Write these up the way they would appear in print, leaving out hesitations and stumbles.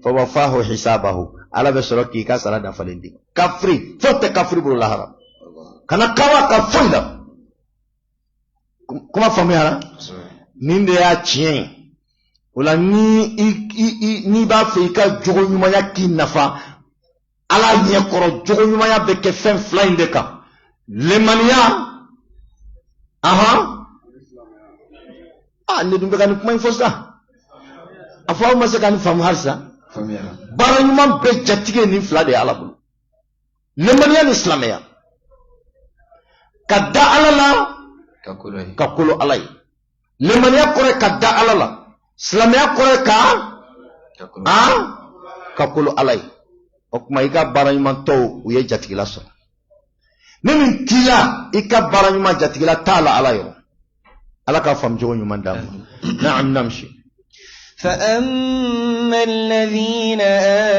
فوفاه حسابه على بسرقي كسر دفلندي كفري فوت كفري بالله حرام كنا كوا كفويدا كما فهمنا نين يا تشين ولا ni ba fe ka jogo nyuma ya kinafa ala nye koro jogo nyuma ya beke fen flying de ka lemania ne dumbe kan kuma infosta afa ma se kan fam harsa bara nyuma be jatige ni fla de ala bulu lemania islamia kadda alala kakulu alai lemania kore kadda alala islamia kore kakulu alai okuma iga bara nyuma to uye jatigila so nemin tila ika bara nyuma jatigila tala alayo alaka fam jogo nyuma ndamu na'am namshi فأما الذين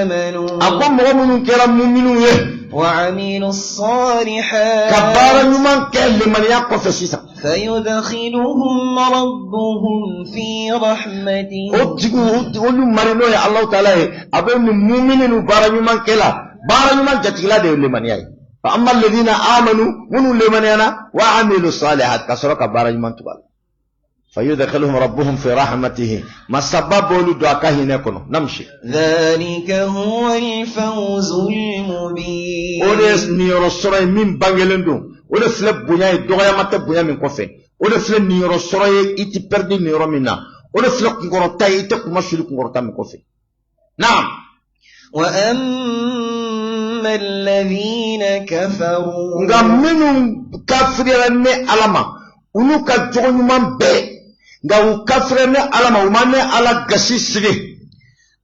آمنوا أقوم مؤمن كرام مؤمنون وعملوا الصالحات كبار يوم كل من يقف سيسا فيدخلهم ربهم في رحمته أقول مرينو يا الله تعالى أبين مؤمنين بار يوم كلا بار يوم جتلا ده لمن يأي فأما الذين آمنوا منو لمن ينا وعملوا الصالحات كسروا كبار يوم تقال فيدخلهم ربهم في رحمته ما سبب دعاء هنا نمشي ذلك هو الفوز المبين ولس نيروسراي من بانجلندو ولس لبنيا دوغيا مات بنيا من كوفي ولس نيروسراي ايتي بيردي نيرو منا ولس لكغورتاي ايتي كوماشلي كغورتا من كوفي نعم واما الذين كفروا غامنو كافرين علما ونوكا جونيمان بي غاو كافرين علما وماني على غسيسري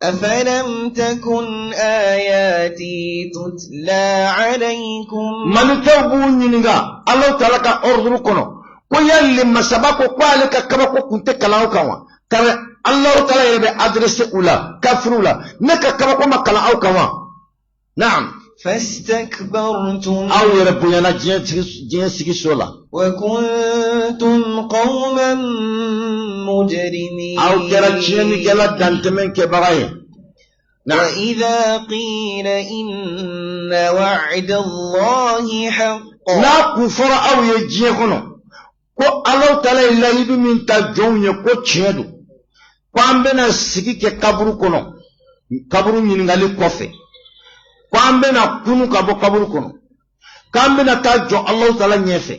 أفلم تكن آياتي تتلى عليكم من تبون ينغا الله تعالى كأرض كنو كويل لما سبقوا قالك كبقوا كنت كلاو كوا كان الله تعالى يبي أدرس أولا كفرولا نك كبقوا ما كلاو كوا نعم فاستكبرتم أو يربونا جنسك سولا وكنتم قوما مجرمين أو كرجيني كلا دانتمن كبراي وإذا قيل إن وعد الله حق لا كفر أو يجيكنا كو الله تعالى إلا يدو من تجون يكو تشيدو kwambena sikike kaburu kono kaburu nyingali kofe kwambena kunu kabo kaburu kono kwambena tajo Allah taala nyefe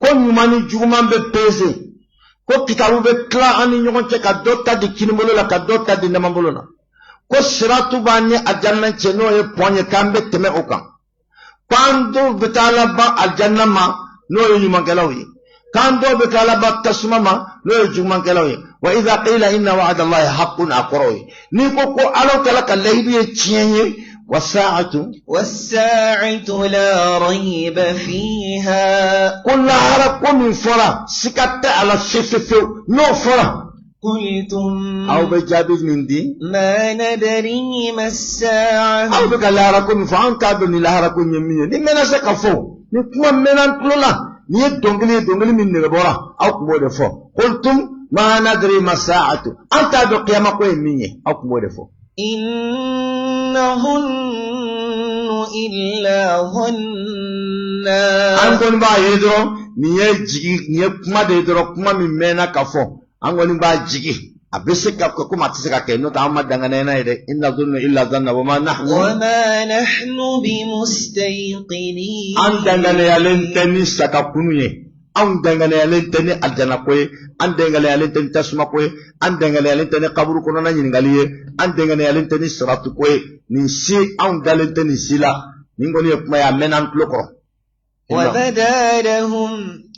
ko nyumani jugumambe pese ko kitabu be kla ani nyogonche ka dotta di kinimolo la ka dotta di namambolo na ko siratu banye ajanna cheno e ponye kambe teme okan kwando betala ba aljanna ma no yumangelawi كان بكالبات تسمما لا يجمع كلاوي وإذا قيل إن وعد الله حق أقروي نيكوكو ألو تلك الليبية تشيني والساعة لا ريب فيها كل هرق من فرا سكت على الشفف نو فرا قلتم أو بجابز من دي ما ندري ما الساعة أو بكالهرق من فرا كابن الهرق من يمين دي منا سكفو نكما منا نكلولا نيه دونغلي من نغبورا او كمو دفو قلتم ما ندري ما الساعه انت بقيامه كو يمني او كمو دفو انهن الا ظنا انكون با يدرو نيه جيغي نيه كما ديدرو كما من منا كفو انكون با جيغي abisika ko kuma tisika ke no ta madanga na ide inna dhunnu illa dhanna wama nahnu bimustayqinin andanga ne yalenteni saka kunuye andanga ne yalenteni aljana koy andanga ne yalenteni tasma koy andanga ne yalenteni qabru kono na nyingaliye andanga ne yalenteni siratu koy ni si andalenteni sila ningoni kuma ya menan klokro wa badalahum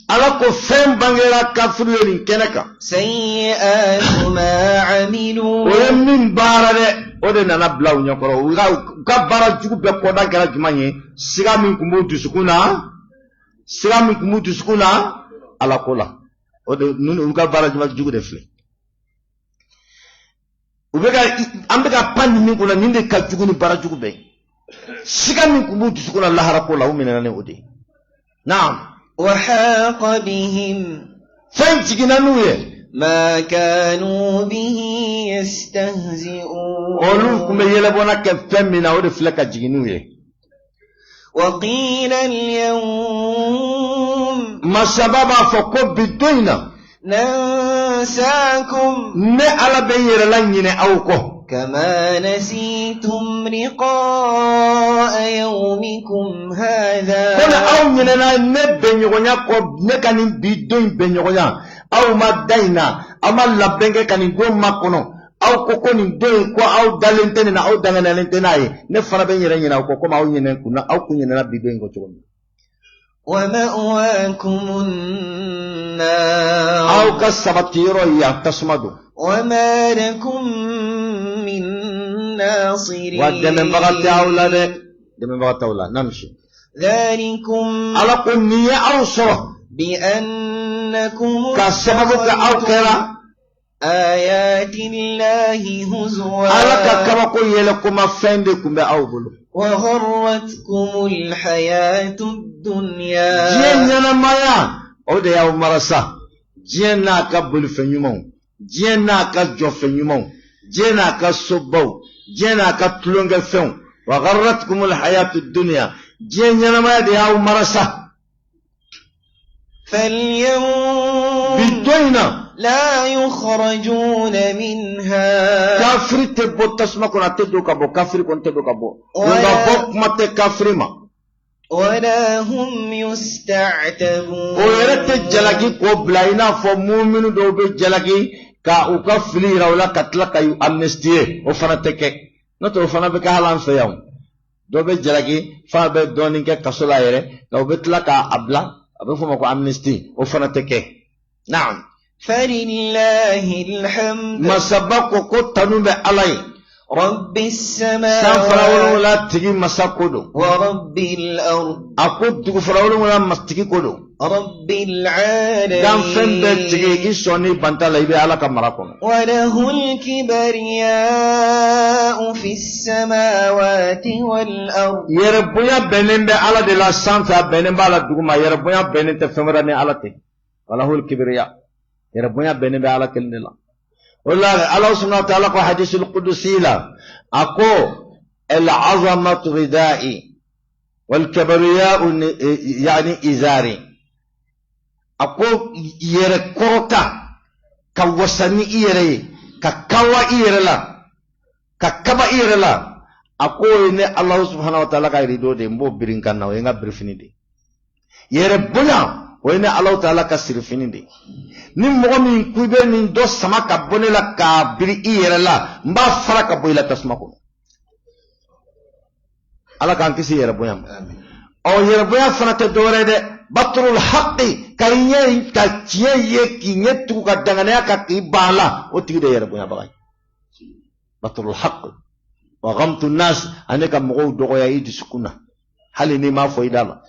alako fem bangera kafiriyoni keneka sayyi'atu ma amilu o min barade o de nana blaw nyakoro ka bara jugu be koda gara jumanye siga min kumbu dusukuna ala kola o de nunu ka bara jugu de fle ubeka ambeka pandi min kula ninde ka jugu ni bara jugu be siga min kumbu dusukuna lahara kola o minana odi naam وحاق بهم فانتقنا نوية ما كانوا به يستهزئون أولوكم يلبونا كفم من أورف لك جنوية وقيل اليوم ما سبب فكوب بالدينة ننساكم نعلى بير لنين أوكو كما نسيتم لقاء يومكم هذا كنا أو مننا نبني ونياكو نكاني بدون بني ونيا أو ما دينا أما لبنك كان يقول ما كنو أو كوكوني دين كو أو دالنتنا أو دالنتنا نفنا بني رنينا أو كوكو ما أو ينين كنا أو كنا بدون كتوم ومأواكم النار أو كسبتيرو يعتصمدو وما لكم من ناصرين ودمن بغت أولاد دمن بغت أولاد نمشي ذلكم على كنية أوصر بأنكم كسببك أو كرا آيات الله هزوا على كما يلكم أفندكم بأوبلو وغرتكم الحياة الدنيا جينا مايا أو ده يوم مرسا جينا كبل فنيمون جينا كجو فنيمون جينا كسبو جينا كتلونغ فن وغرتكم الحياة الدنيا جينا مايا ده يوم مرسا فاليوم بدوينا لا يخرجون منها كافر تبو تسمع كنا تدو كبو كافر كنا تدو كبو ونبوك مات كافر ما ولا هم يستعتبون ويرت جلاكي كوبلاينا فمؤمن دو بجلاكي كأوكافلي رولا كتلا كيو أمنستيه وفنتك نتو فنا بكهلان فيهم دو بجلاكي فابدونين كسولا يره لو بتلا كأبلا أبفهم كو أمنستي وفنتك نعم فلله الحمد ما سبقوا كتنوا بعلي رب السماوات سافروا ولا تجي مساكودو ورب الأرض أقول تكفروا ولا مستكي كودو رب العالمين دام فين بتجي إسوني بنتا ليبي على كمراكم وله الكبرياء في السماوات والأرض يربويا بنين على دلا سانتا بنين بالا دوما يربويا بنين تفهمرني على تي وله الكبرياء يربويا بنين على كلنا والله الله سبحانه وتعالى في حديث القدسي لا أكو العظمة ردائي والكبرياء يعني إزاري أكو يركوتا كوسني إيري ككوا إيرلا ككبا إيرلا أكو إن الله سبحانه وتعالى كيريدو ديمبو برينكانا وينغا بريفيني دي يربونا وإن الله تعالى كسرفيني دي نمغمي كوبر من دو سما كبوني لا كابري إيرلا مبا فرق بويلا تسمعكم الله كان كسي يربونا أو يربونا فنات دورة ده بطر الحق كريه كتيه كينيتو كدعانيا كيبالا وتيجي ده يربونا بعاي بطر الحق وغمت الناس أنك مغو دوغيا يدي سكونا هل إني ما فايدة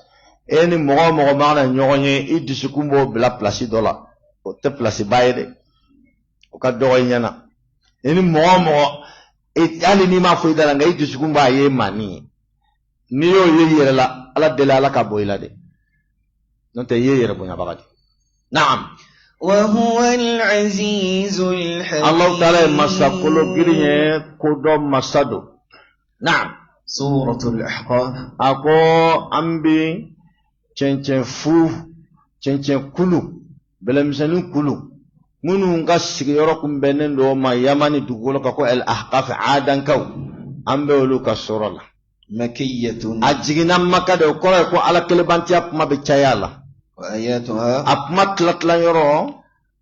eni mogo maana nyonye idisukumbo bla place dola o te place bayde o ka do nyana eni mogo ali ni ma fo idala ngai idisukumba ye mani ni yo yeyere la ala delala ka boyla de nonte yeyere bonya bagati na'am wa huwa al-aziz al-hakim Allah ta'ala masakolo giriye kodo masado na'am suratul ahqaf ako ambi Chencen fu, chencen kulu, belemsenu kulu. Munu nga sigiyoro kumbenen do ma yamani dugolo kako el ahqaf adan kaw. Ambe olu ka surala. Makiyatun. Ajigina maka de ko ala kelebanti apma be chayala. Wa ayatuha. Apma tlatla yoro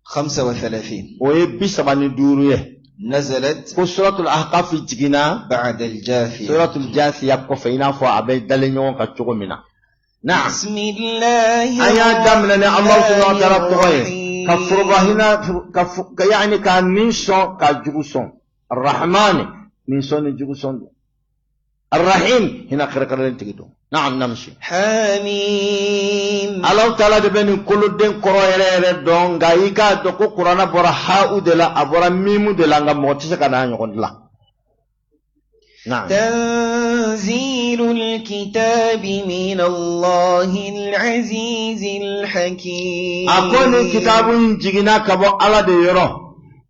35. Oye bisabani duruye. نزلت سورة الأحقاف جينا بعد الجاثية سورة الجاثية كفينا فأبي دلنيون كتشوغ منا نعم بسم الله أيا دمنا الله سبحانه وتعالى تغير كفرغهنا يعني كان نيشون كجوسون الرحمن نيشون جوسون الرحيم هنا خير تجدو نعم نمشي حميم الله تعالى دبني كل دين كرويره دون غايكا دوكو قرانا برا هاو دلا ابرا ميمو دلا غا موتسا كانا نيكون لا نعم تنزيل الكتاب من الله العزيز الحكيم. أكون كتاب جينا كبو على ديرو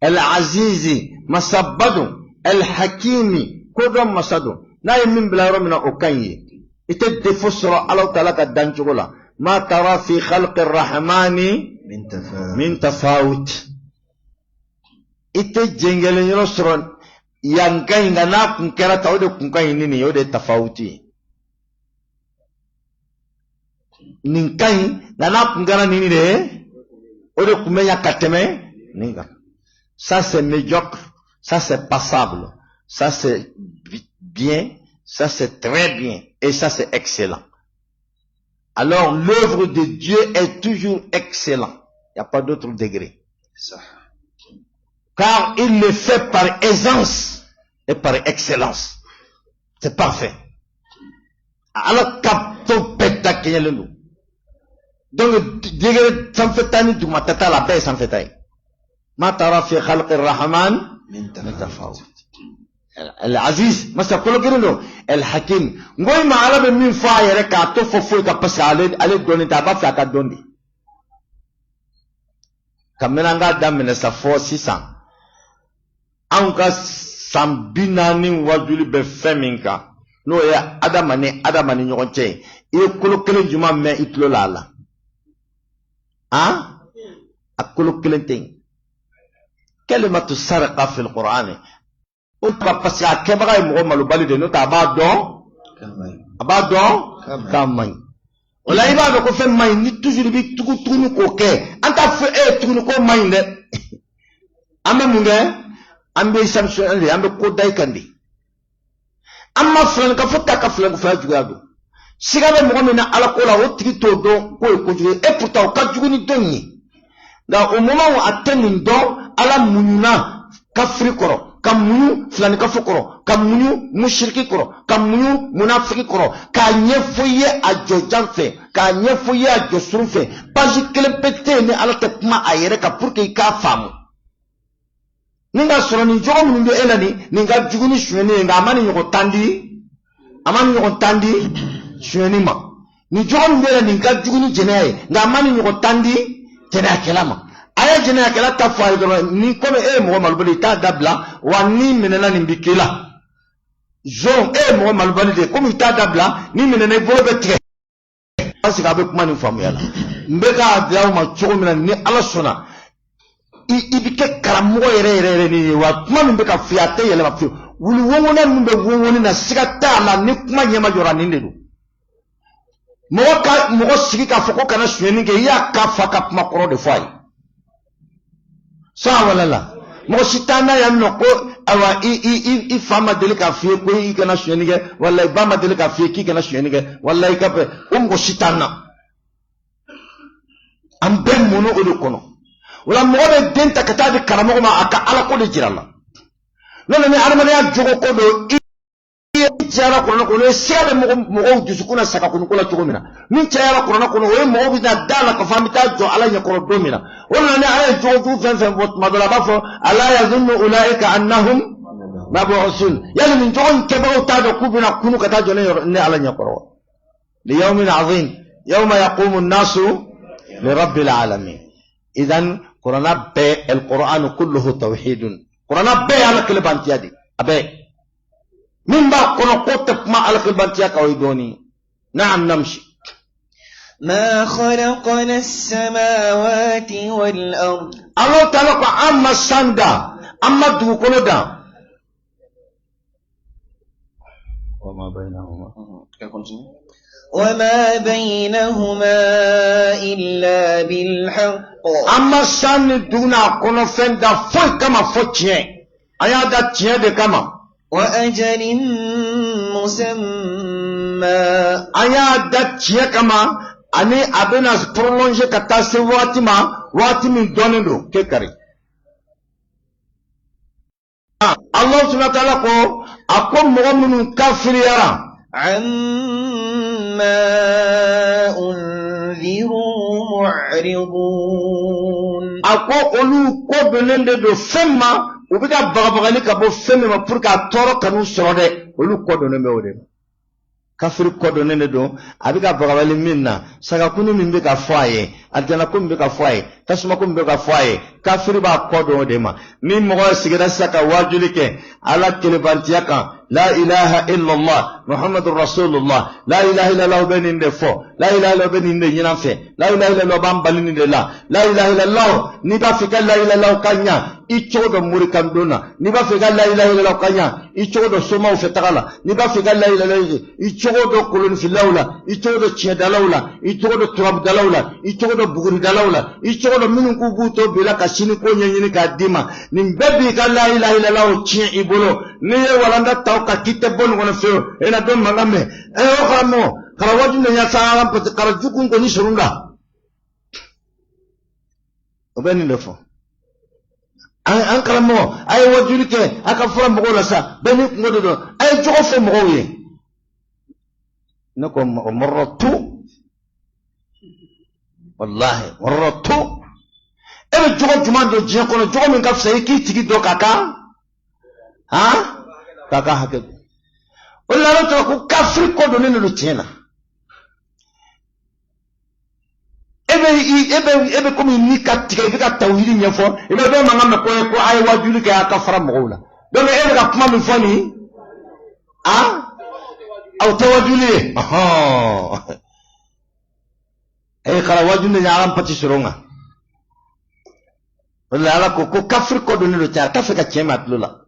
العزيز مسبدو الحكيم كودم مسدو ناي من بلا من أوكاي إتدفسر على تلك الدنجولا ما ترى في خلق الرحمن من تفاوت إتجنجل يرسرون يانكاي نانا كنكرا تاودو كنكاي نيني يودي تفاوتي نينكاي نانا كنكرا نيني دي ودو كميا كاتمي نينكا. Ça c'est médiocre, ça c'est passable, ça c'est bien, ça c'est très bien et ça c'est excellent. Alors l'œuvre de Dieu est toujours excellent. Il n'y a pas d'autre degré. Car il le fait par aisance et par excellence. C'est parfait. Alors capto peta kenyelendo. Donc degré sans fetani du matata la paix sans fetani. ما ترى في خلق الرحمن من تفاوت. العزيز ما سأقول كده الحكيم ngoy ma ala be min fa yere ka to fofo ka pasa ale doni ta ba fa ka doni kamena nga damene sa fo 600 an ka sambinani wajuli be feminka no ya adamani nyogon che e kolo kelen juma me itlo lala akolo kelen ting كلمة السرقة في القرآن بس يا كبر يمغملوا بالي نوت أبادو كماي ولا يبغى كوفي ماي نتوجي بي تكونو كوكي أنت في تكونو كو ماي نه أما مونغ أمبي سامسون أندي أمبي كوداي كاندي أما فلان كفتا كفلان كفاجوغادو سيغا مغمنا على كولا وتكي تودو كوي كوجي et pourtant كاجوغني دوني da au moment où atteint don ala mununa kafri koro kamunu flani kafu koro kamunu mushriki koro kamunu munafiki koro ka nyefoye ajojan fe ka nyefoye ajosun fe page kelepete ne ala te kuma ayere ka pour que ka famu ninga soro ni jogo mundu elani ninga juguni shweni nga amani nyoko tandi shweni ma ni jogo mundu elani ninga juguni jenaye nga amani nyoko tandi tena kelama aya jena kala tafai do ni comme mo malbali ta dabla wa ni menena ni bikila zon mo malbali de comme ta dabla ni menena bobe tre parce que avec mani famu yala mbeka daw ma chogomina ni ala sona ibike karamo yere ni wa kuma mbeka fiate yele ma fi wuli wongona mbe wongoni na sigata la ni kuma nyema jora ni ndedu mo sigika foko kana shweni ke ya ka faka kuma koro de fai sa wala la mo sitana ya noko awa i fama delika fie ko i kana shweni ke wala ba ma delika fie ki kana shweni ke wala ka pe go sitana am ben mono odo kono wala mo be denta kata de karamo ma aka ala ko de jirala non ne armane ya jogo ko do jara kono kono sere mo jusukuna saka kono kola chogomina min chara kono kono we mo bi da dala ka famita jo ala nya kono domina wala ne ala jogo fen bot madala bafo ala yazunnu ulaika annahum mab'usun yani min jogon kebe ta do kubina kunu kata jo ne ala nya kono li yawmin azim yawma yaqumu an-nasu li rabbil alamin idan qur'ana be al-qur'an kulluhu tawhidun qur'ana be ala kalbantiyadi abe من بقى كنا قطب مع القلبانتيا كويدوني نعم نمشي ما خلقنا السماوات والأرض الله تعالى أما السندا أما دوكولدا وما بينهما إلا بالحق أما السند دونا كنا فندا فوي كما فوتشين أيادا تشين دي كما وأجل مسمى aya datia kama ani abena prolonger kata se wati min donendo ke kare Allah subhanahu wa ta'ala ko akom mu'minun kafir yara amma unziru mu'ridun ako olu ko belende do femma ubika bagabagali ka bo femme ma pour ka toro kanu sorode olu kodone me ode kafir kodone ne do abika bagabagali minna saga kunu mimbe ka foye adana ko mimbe ka foye tasuma ko mimbe ka foye kafir ba kodone ma ni mo sigira saka wajulike ala kelebantiya kan la ilaha illa allah muhammadur rasulullah la ilaha illa allah benin de fo la ilaha illa benin de nyina fe la ilaha illa allah bambalini de la ilaha illa allah ni ba fika la ilaha illa allah kanya ichodo murikan dona ni ba fika la ilaha illa allah kanya ichodo soma fe tagala ni ba fika la ilaha illa allah ichodo kulun filawla ichodo chedalawla ichodo turab dalawla ichodo buguri dalawla ichodo minun ku buto bila kashini ko nyenyini ka dima ni bebi ka la ilaha illa allah chi ibolo ni walanda taw ka kitte bon wona feo ena don mangame o kamo kala wajun nya sala pat kala jukun ko ni surunga obeni lefo an kala mo ay wajulike aka fura mo la sa beni ngodo do ay jogo fo mo ye nako marratu wallahi marratu ebe jogo jumando je ko jogo min kaf sai ki tigi do kaka ha kaka hake wala to ko kafri ko do ne no tiena ebe ko mi ka tiga ka tawhid nyafo ebe do manga ko ay wajuli ka kafara moula do me ebe ka kuma mi foni au tawajuli ay kala wajuli nyaram pati suronga wala ala ko kafri ko do ne no tiena kafri ka chema tlula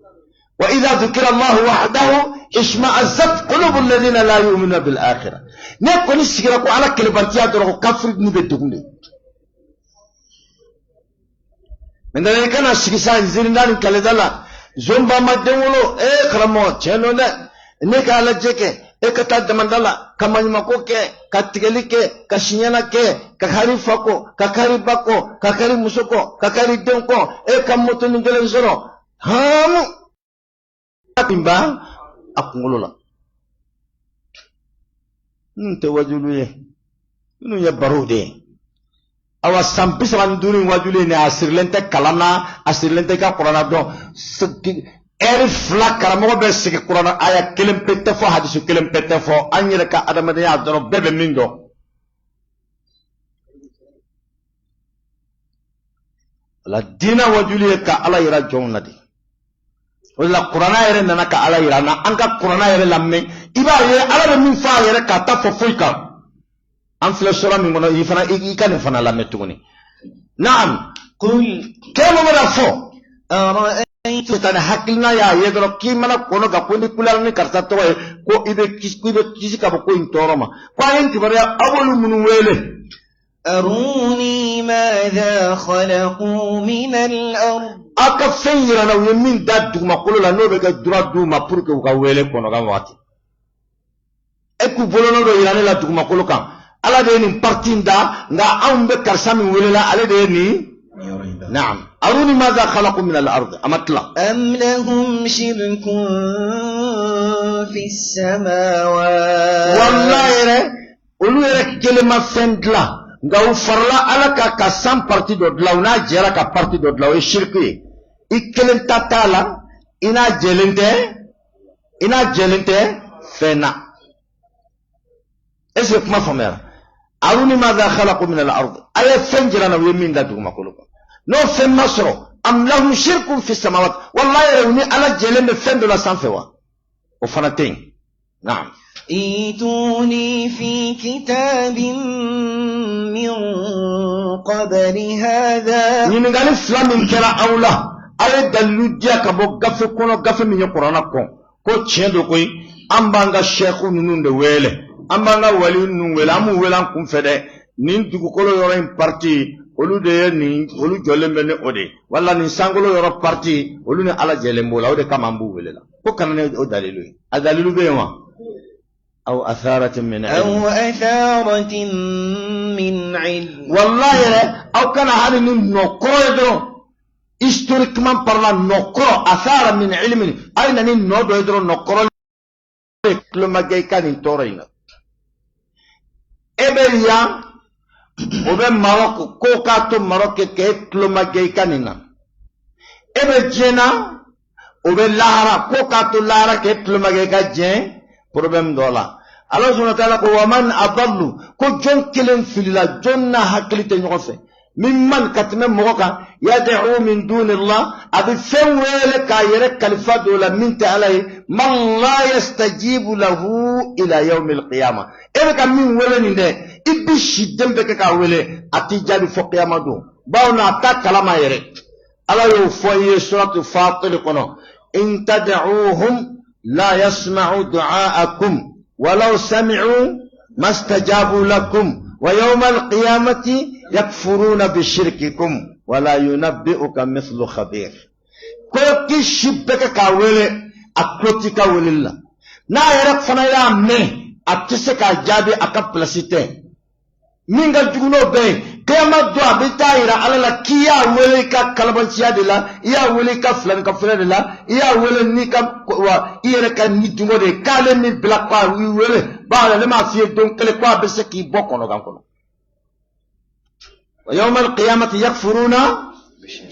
وإذا ذكر الله وحده اشمأزت قلوب الذين لا يؤمنون بالآخرة نكون نسيركو على كلبانتيا درو كفر نبدغني من ذلك أنا سكسان زيرندان كالدالا زومبا مدولو كرمو تشينو نيكا على جيكي كتا دمندالا كمان ماكوكي كاتيغليكي كاشيناكي كاكاري فاكو كاكاري باكو كاكاري مسوكو كاكاري دونكو كاموتو نجلن زورو هامو timba akungolola nte wajuluye inu ya barude awa sampisa banduri wajuluye ne asirlente kalana asirlente ka qur'ana do eri flak karamo be sike qur'ana aya kelem pette fo hadisu kelem pette fo anyere ka adamade ya do bebe mindo la dina wajuluye ka ala ira jonnati wala qur'ana yere nana ka ala irana anka qur'ana yere lamme iba yere ala be min fa yere ka ta fo foika an fila sura min gono ifana ikane fana lamme tuguni na'am qul kema mara fo ara'aytu tan hakilna ya yedro kimana kono ga kondi kulalni karta to ko ibe kisika ko intoroma kwa yen kibare abolu munu wele أروني ماذا خلقوا من الأرض aka fenyira na yemin da duguma kolola no be ga dura duma pour que ka wele kono ga wati e ku bolono do yirane la duguma koloka ala de ni partinda nga ambe karsami wele la ala de ni na'am aruni madha khalaqu min al-ard amatla am lahum shirkun fi as-samawati wallahi re ulu re kelema fendla nga ufarla alaka ka sam parti do dlauna jera ka parti do dlawe shirki ikelen tatala ina jelente fena ese kuma famera aruni madha khalaqu min al-ard ay fenjira na yemin da duguma kuluko no fen masro am lahum shirkun fi samawat wallahi rawni ala jelende fendo la sanfewa o fanatin na'am ايتوني في كتاب من قبل هذا نينغالي فلامين كرا اولا ale dalu dia ka bo gafe kono gafe mi qur'ana ko chendo koy ambanga sheikhu nunu de wele ambanga wali nunu wele amu wele an kum fede nin dugu kolo yoro en parti olu de ni olu jolembe ne ode wala ni sangolo yoro parti olu ne ala jelembo la ode kamambu wele la ko kanane o dalilu adalilu be wa أو أثارة من علم والله أو كان هذا نقرأ historiquement parlant نقرأ أثارة من علم أين نقرأ نقرأ لما جاي كان تورينا إبريا وبين ماروك كوكاتو ماروك كيت لما جاي كاننا إبرينا obe lahara ko ka to lahara ke plumage ka jen problem dola Allah subhanahu wa ta'ala ko waman adallu ko jon kelen filila jonna haklite nyofe mimman katme moka yad'u min dunillah abi fawala ka yere kalifa dola min ta'ala man la yastajibu lahu ila yawm alqiyamah ebe ka min wele ni de ibi shidembe ka wele ati jabi fo qiyamah do bawna ta kalama yere Allah yo foye suratu fatir kono in tad'uuhum la yasma'u du'aakum walau sami'u mastajabu lakum wa yawm alqiyamati yakfuruna bishirkikum wala yunabbi'uka mithlu khabir ko ki shibbeka ka wele akloti ka welilla na yara fana ya me atise ka jabi aka plasite minga juguno be kema do abitaira alala kiya wele ka kalabanciya de la iya wele ka flan ka flan de la iya wele ni ka wa iyere ka ni dungo de kale ni black pa wi wele ba le ma fi don kele kwa be se ki bokono kan kono wa yawm alqiyamati yakfuruna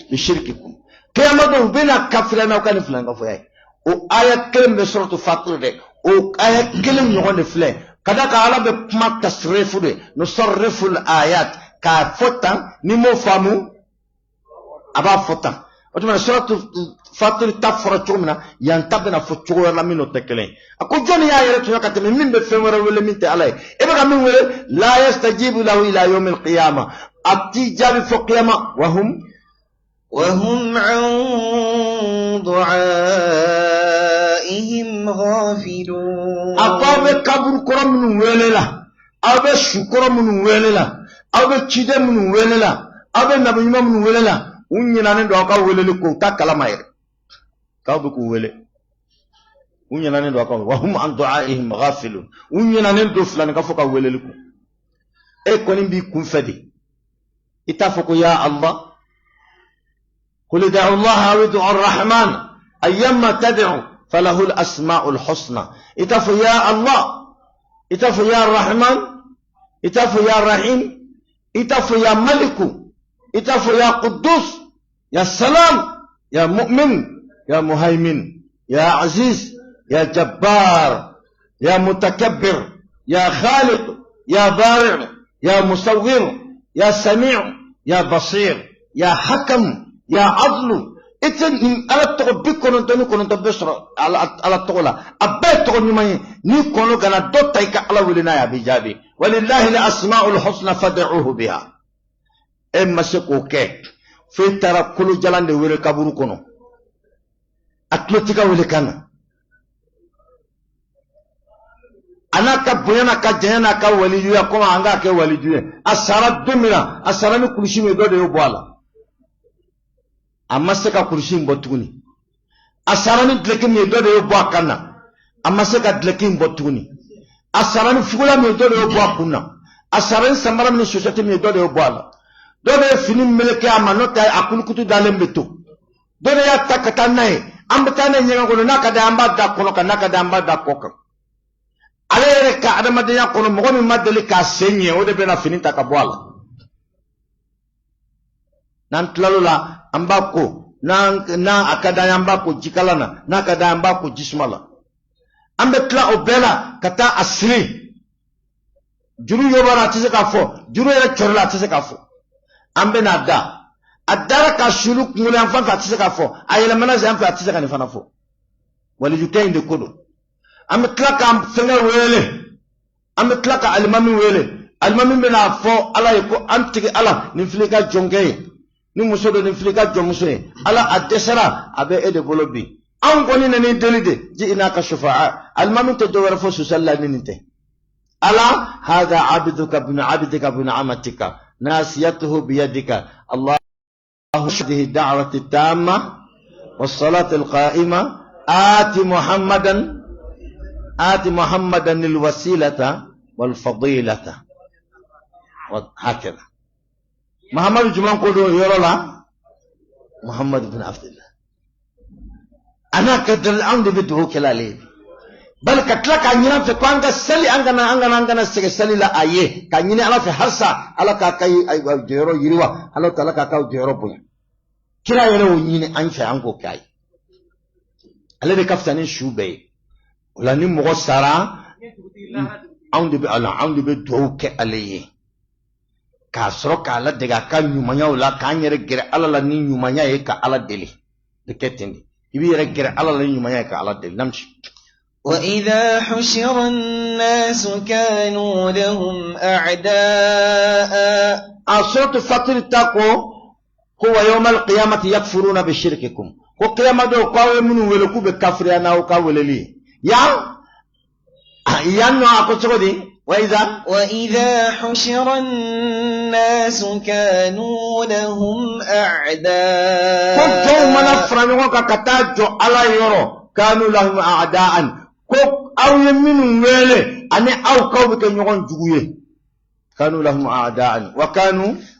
bishirkikum kema do bina kafrana ka ni flan ka foyay o aya kelme suratu fatir de o aya kelme nyogonde flan kada ka ala be kuma tasrifu de no sarrifu ayat ka fota ni mo famu aba fota o tuma suratu fatir tafra chumna yantabna fo chugo la mino tekele ako joni ya yere to yakate min be femara wala min ta alay e ba min wala la yastajibu lahu ila yawm alqiyamah ati jabi fo qiyamah wa hum عن دعائهم غافلون أقابل كبر كرم من ويللا أبى شكر من ويللا أبى تشيد من ويللا أبى نبي من ويللا ونينا ندوا كويللا كوتا كلامير كابو كويللا ونينا ندوا كويللا وهم عن دعائهم غافلون ونينا ندوا فلان كفوكا ويللا كو إيه كونين بي كونفدي إتافوكو يا الله قل ادعوا الله أو ادعوا الرحمن أيما تدعوا فله الأسماء الحسنى اتفوا يا الله اتفوا يا الرحمن اتفوا يا الرحيم اتفوا يا ملك اتفوا يا قدوس يا سلام يا مؤمن يا مهيمن يا عزيز يا جبار يا متكبر يا خالق يا بارع يا مصور يا سميع يا بصير يا حكم يا عدل إتن على التقبل كونن تنو كونن تبصر على التقولا أبيت تقول نماي نيكونو كنا دوتا يك على ولنا يا بيجابي ولله الأسماء الحسنى فدعوه بها إما سكوكي في ترى كل جلان دي ويل كابورو كونو أتلتيكا ويل كانا أنا كبيانا كجيانا كوليجويا كما عنغا كوليجويا أسارة دمنا أسارة نكولشي ميدو ديو بوالا amma se ka kursin botuguni asarani dleke mi do de bo akana amma se ka dleke botuguni asarani fugula mi do de bo akuna asarani samara mi society mi do de bo ala do de fini meleke amanota akulu kutu dalem beto do de ya takata nai ambata ne nyanga kono nakada amba da kono kana kada amba da koka ale ka adama de ya kono mo mi madeli ka senye o de bena fini takabwala nan tlalula ambako na akada ambako jikalana na akada ambako jismala ambe tla obela kata asri juru yobara tise kafo juru ele chorla tise kafo ambe na da adara ka shuru ngule amfa tise kafo ayela manaje amfa tise kanifana fo wali jutay de kodo ambe tla ka fenga wele ambe tla ka almami wele almami bena fo ala yako antiki ala ni flika jonge ni muso do ni flika jomuso ala adesara abe ede bolobi an goni nani delide ji ina ka shufa'a almamin to do warfo sallallahu ninte ala hada abduka ibn abdika ibn amatika nasiyatuhu biyadika allah hadhihi da'wati at-tamma was-salati al-qa'ima ati muhammadan al-wasilata wal-fadilata wa hakada Muhammad Juman Kodo Yorola Muhammad bin Abdullah Ana kadal amdi bidu kelale bal katla kanyina fe kwanga sali angana sege sali la aye kanyina ala fe harsa ala ka kai ay jero yiriwa ala tala ka ka jero punya kira yele wonyine an fe ango kai ale de kafsani shube wala ni mogo sara anw de be duwawu kɛ ale ye k'a sɔrɔ k'a ladege a ka ɲumanyaw la k'an yɛrɛ gɛrɛ ala la ni ɲumanya ye ka ala deli de kɛ ten de i b'i yɛrɛ gɛrɛ ala la ni ɲumanya ye ka ala deli namsi وإذا حشر الناس كانوا لهم أعداء سورة الفطر تقول هو يوم القيامة يكفرون بشرككم وقيامة دو قاوة منه ولكو بكفريانا وقاوة للي يانو أقول دي وإذا حشر الناس كانوا لهم أعداء كنتم من أفرانيوك كتاجو على يورو كانوا لهم أعداء كوك أو يمين ويلي أني أو كوبك نيوغن جوية كانوا لهم أعداء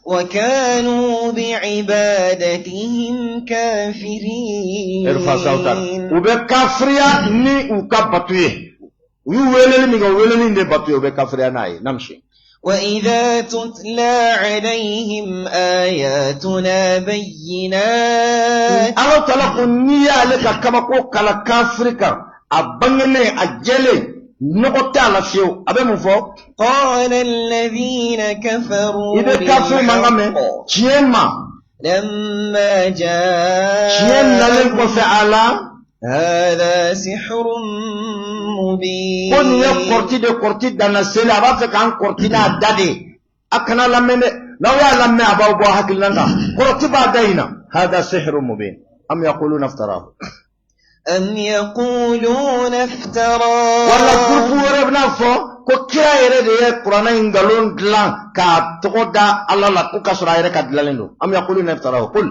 وكانوا بعبادتهم كافرين ارفع صوتك وبكافريا ني وكبطوية ويويلي ميغا ويلي ني بطوية وبكافريا ناي نمشي وإذا تتلى عليهم آياتنا بينات الله تعالى نيا لك كما كو كلا كافريكا أبنغني أجلي نقطة على فيو أبي مفو قال الذين كفروا إذا كفروا مانغامي تيما لما جاء تيما فعلا هذا سحر مبين كن يقرتي دي قرتي دانا سيلا رافق عن قرتنا دادي أكنا لمن لو يا لمن أباو بوحك لنا قرتي بعدين هذا سحر مبين أم يقولون افتراه ولا كرفو ربنا فو كوكيا يرد القرآن ينقلون دلان كتقودا الله لا كوكاسرا يرد كدلالينو أم يقولون افتراه قل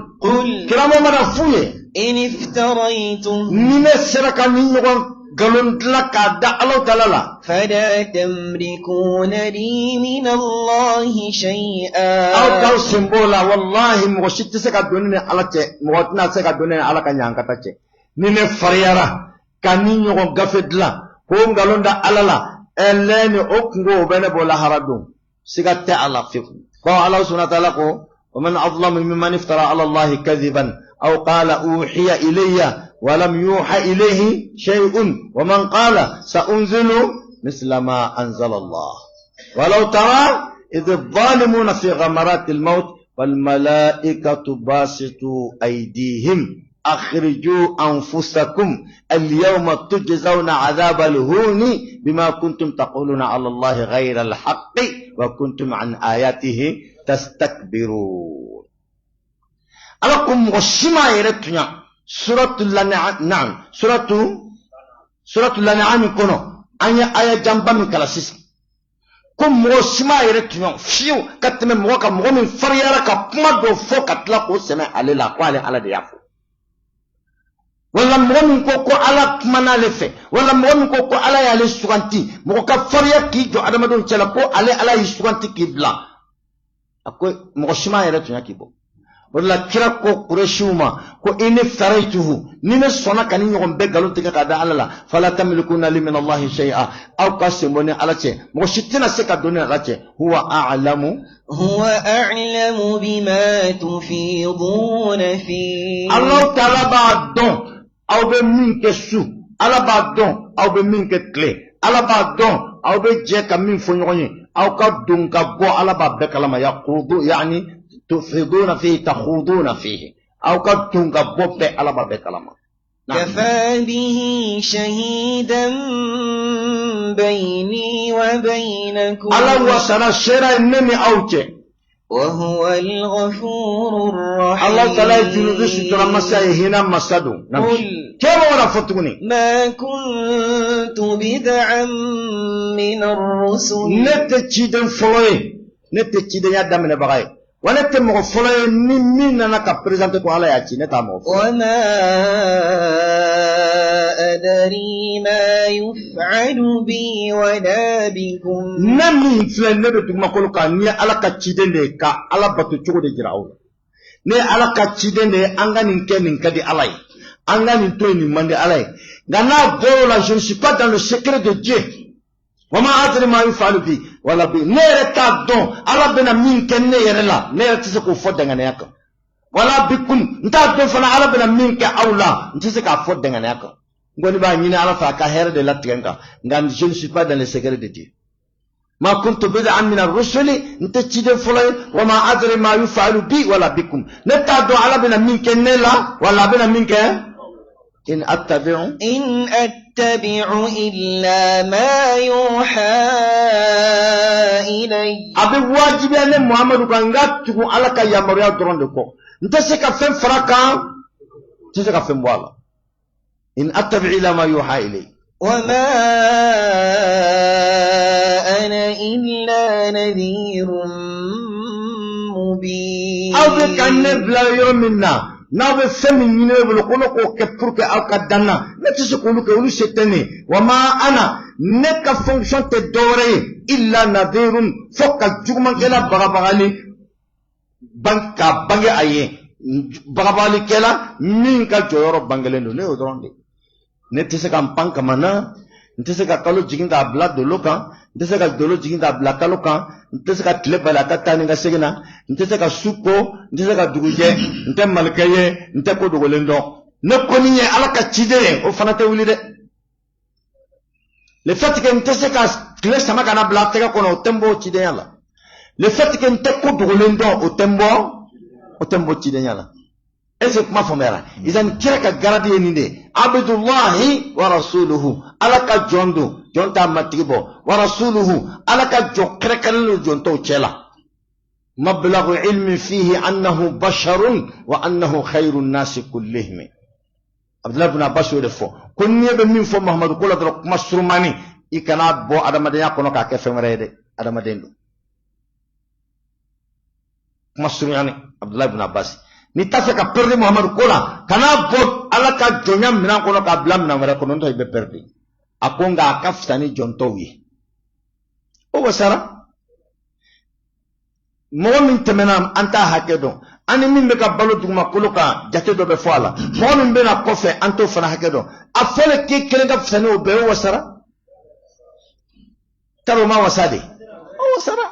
كرامو مرفوه إن افتريتم من السرقة نيوغن قالون دلا كادا الله تعالى فلا تملكون لي من الله شيئا أو كاو سيمبولا والله مغشيت سكا دونين على تي مغتنا سكا دونين على كنيان كتاچه nine fariara kani nyogo gafedla ko ngalonda alala eleni okungo bene bola haradum sigatte ala fiku ko Allah subhanahu wa ta'ala ko ومن أظلم ممن افترى على الله كذبا أو قال أوحي إلي ولم يوحى إليه شيء ومن قال سأنزل مثل ما أنزل الله ولو ترى إذ الظالمون في غمرات الموت والملائكة باسطوا أيديهم أخرجوا أنفسكم اليوم تجزون عذاب الهون بما كنتم تقولون على الله غير الحق وكنتم عن آياته تستكبرون ألكم وشما يرتنا سورة الأنعام سورة الأنعام كنو أني آية جنبا من كلاسيس كم وشما يرتنا فيو كتم موكا مومن فريارا كبما فوق أطلقوا سمع على الأقوال على ديافو wala momin ko ala mana lefe wala momin ko ala ya le suganti mo ka fariya ki jo adama don cela ko ala yi suganti ki bla akoy mo shima yere tunya ki bo wala kira ko qureshuma ko in faraytuhu nime sona kan nyon be galon tika kada ala fala tamlikuna li min allah shay'a aw qasimuni ala che mo shitina se ka doni ala che huwa a'lamu bima tufiduna fi allah ta'ala ba'don aw be min ke su ala ba don aw be min ke kle ala ba don aw be je ka min fo nyoye aw ka dun ka bo ala ba be kalama yaqudu yani tufiduna fi takhuduna fihi aw ka dun ka bo be ala ba be kalama كفى به شهيدا بيني وبينكم ala wasana shera nemi awche وهو الغفور الرحيم الله تعالى يجلد ستر مساء هنا مسدو كيف ولا فتوني ما كنت بدعا من الرسل نتجدن فلوي نتجدن يا دمنا بغاي ونتم فلوي مين انا كبريزنت كو على ياتي نتامو وما أدري ما يفعل بي ولا بكم نمي فلان نبي ما كل كان ني على كتشيدن دي كا على باتو تشو دي جراو ني على كتشيدن دي انغا نين كدي الاي انغا نين توي ني ماندي الاي غانا بولا je ne suis pas dans le secret de Dieu وما أدري ما يفعل بي ولا بي نير تادون على بنا مين كن نير لا نير تسكو فودن غنياك ولا بكم نتا دون فنا على بنا مين كأولا نتسكا فودن غنياك ngoni ba nyina ala fa ka here de latgenga ngam je ne suis pas dans les secrets de Dieu ma kuntu bid'an min ar-rusuli ntachide fulay wa ma adri ma yufalu bi wala bikum nata do ala bina minke nela wala bina minke in attabi'u illa ma yuha ilay abi wajibi ane Muhammadu kanga tugu ala ka yamaru ya doron de ko ntase ka fem faraka ntase ka fem wala in attabi'u illa ma yuha ilay وما أنا إلا نذير مبين أو كان نبلا يومنا نابي فمن ينبلو كونو كبرك القدنا نتسكونو كونو ستني وما أنا نك فونكشن تدوري إلا نذير فوق الجمع كلا بغبغالي بانكا أيه بغبغالي كلا مينكا جورو بانغلينو ليه ودرون دي netese ka mpanka mana ntese ka kalo jiginda abla doloka ntese ka dolo jiginda abla kaloka ntese ka tlebala tatani nga segina ntese ka suko ntese ka duguje nte malkaye nte ko dugolendo ne koniye ala ka chidere o fanate wulide le fait que ntese ka tle sama kana bla tega kono tembo chide yala le fait que nte ko dugolendo o tembo chide yala ese kuma fomera izan kira ka garadi yeninde abdullahi wa rasuluhu alaka jondo jonta matibo wa rasuluhu alaka jokre kanu jonto chela mablagu ilmi fihi annahu basharun wa annahu khairun nas kullihim abdullah ibn abbas wede fo konnie be min fo muhammadu kula do masrumani ikana bo adamadenya kono ka ke femrede adamadendo masrumani abdullah ibn abbas ni tafe ka perde Muhammad kola kana bot ala ka jonya mina kono ka blam na ngara kono to be perde akonga akafsani jonto wi o wasara mo min temenam anta hakedo ani min be ka balo duguma kolo ka jate do be fala mo min be na kofe anto fana hakedo afele ke kele ka fsani o be o wasara taro ma wasade o wasara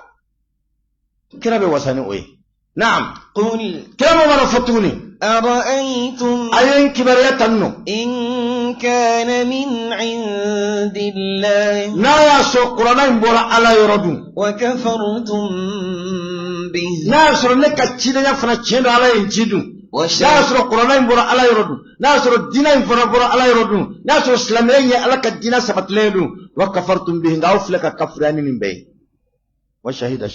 kira be wasani oyi نعم قل كم مرة فتوني أرأيتم أين كبريتنو إن كان من عند الله لا يسوع قرآن بورا على يردون وكفرتم به لا يسوع لك تشيلنا فنشين على ينجدون لا يسوع قرآن بورا على يردون لا يسوع الدين بورا على يردون لا يسوع الإسلامية على كدينا سبت ليلو وكفرتم به دعوف لك كفران من بين وشهد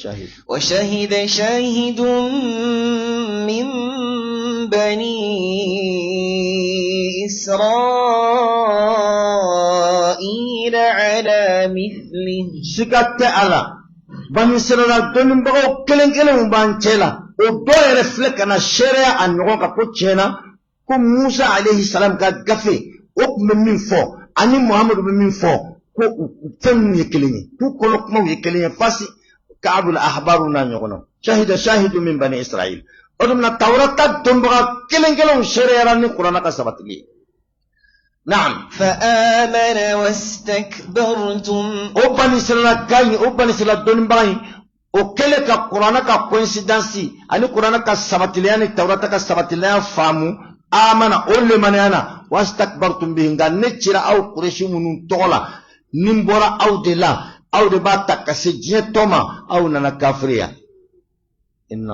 شاهد من بني إسرائيل على مثله سكت على بني إسرائيل دون بقى كلن بانشلا ودوي رفلك أنا شرع أن يقول كبتشنا كم موسى عليه السلام كجفي أقم من فوق أني محمد من فوق كو فم يكلني كو كلك مو يكلني فاسي كعب الأحبار نانيغنو شاهد من بني إسرائيل أدمنا التوراة دنبغا كلن شريراني قرآن كسبت لي نعم فآمن واستكبرتم بني إسرائيل دنبغا وكلك قرآن كوينسيدانسي أني قرآن كسبت لي أني التوراة كسبت لي فامو آمن أول من أنا واستكبرتم بهنغا نتشرا أو قريشي منون تولا نمبورا أو دلا أو دباتا كسجنتما أو نانا كافريا إن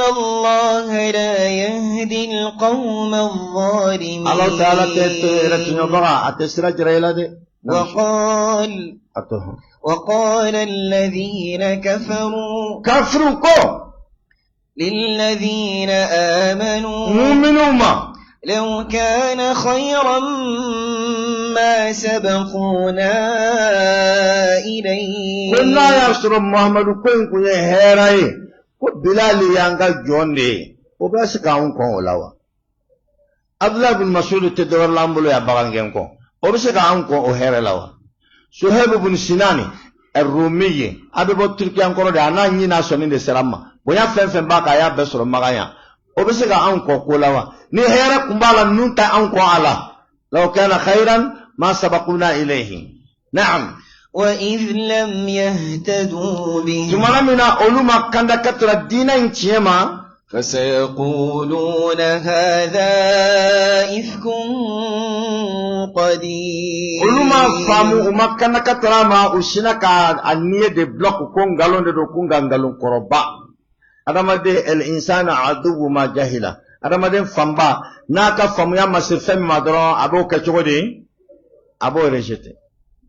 الله لا يهدي القوم الظالمين الله تعالى تترجم بقى أتسرج ريلا وقال الذين كفروا كو للذين آمنوا مؤمنوا ما لو كان خيرا ما سبقونا إليه كنا يا رسول محمد كن هيراي بلال يانغا جوندي وبس كاون كون ولاوا عبد الله بن مسعود تدور لامبلو يا باغان كون وبس كاون كون هيرا لاوا سهيب بن سنان الرومي ابي بو تركيان كون دي انا ني نا سوني دي سلام بويا فن باكا يا بسرو مغايا وبس كاون كون كولاوا ني هيرا كومبالا نونتا ان كون على لو كان خيرا ما سبقونا إليه نعم وإذ لم يهتدوا به جمعنا منا أولوما كانت كتر الدين انتيما فسيقولون هذا إفك قديم uluma famu umakana katrama ushina ka aniye de block ko ngalon de do kunga ngalon koroba adamade el insana adu ma jahila adamade famba naka famu ya masifem madron abo ka chogodi abo rejete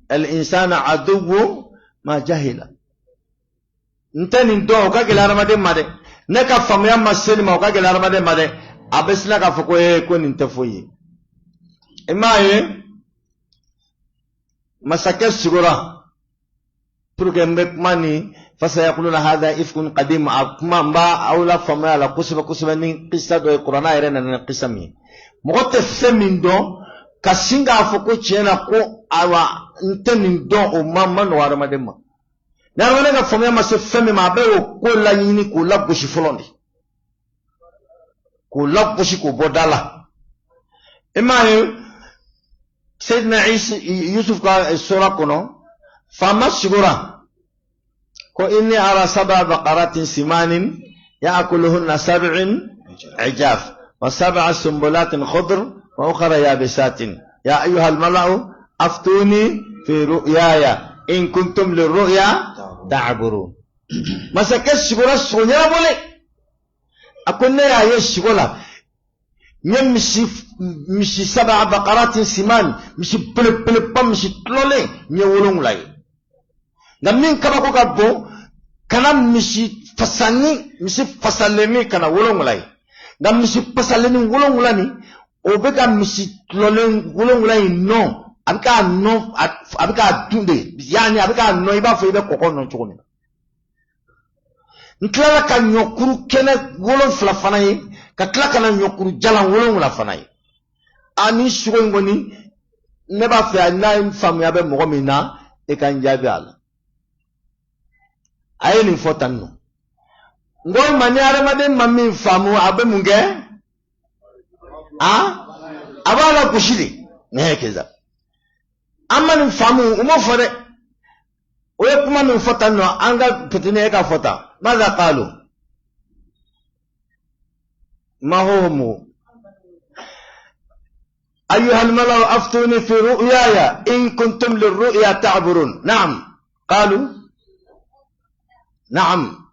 el insana adu ma jahila ntani ndo ka gela adamade made naka famu ya maselma ka gela adamade made abesla ka foko ko nintafoyi emaye مسكت سجرا بروجرام ماني فسيقولون هذا إفك قديم أكما ما أولا فما على قصبة نين قصة دو القرآن إيرنا قصة مي مغت الثمن دو كسينغا فوكو تشينا كو أوا نتنين دو أمام من وارما دم ناروانا فما ما سفهم ما بيو كولا يني كولا بوشي فلوندي كولا بوشي كو بدالا إما سيدنا يوسف قال السورة كنو فما شغورا كو إني أرى 7 بقرات سمان يأكلهن 7 عجاف و7 سنبلات خضر وأخرى يابسات يا أيها الملأ أفتوني في رؤياي إن كنتم للرؤيا تعبرون مسكت شغورا سونيا بولي أكون يا يشغولا مشي 7 بقرات سمان مشي بلبلبام مشي تلولي نيولون لاي نمين كباكو كابو كان مشي فساني مشي فسالمي كان ولون لاي نم مشي فسالمي ولون لاني وبكا مشي تلولي ولون لاي نو أبكا نو أبكا توندي يعني أبكا نو يبا فيبا كوكو نو تشوني نتلالا كان يوكرو كنا ولون فلافاناي kakla kana nyokuru jalan wolon la fanay ani sugo ngoni ne ba fa na fam ya be mo mina e kan jabi ala ay ni fotanno ngoy mani ara made mammi famu abe munge abala kushidi ne keza amma ni famu umo fore oye kuma min fotanno anga petine ka fota maza qalu ما هو أيها الملأ أفتوني في رؤياي إن كنتم للرؤيا تعبرون نعم قالوا نعم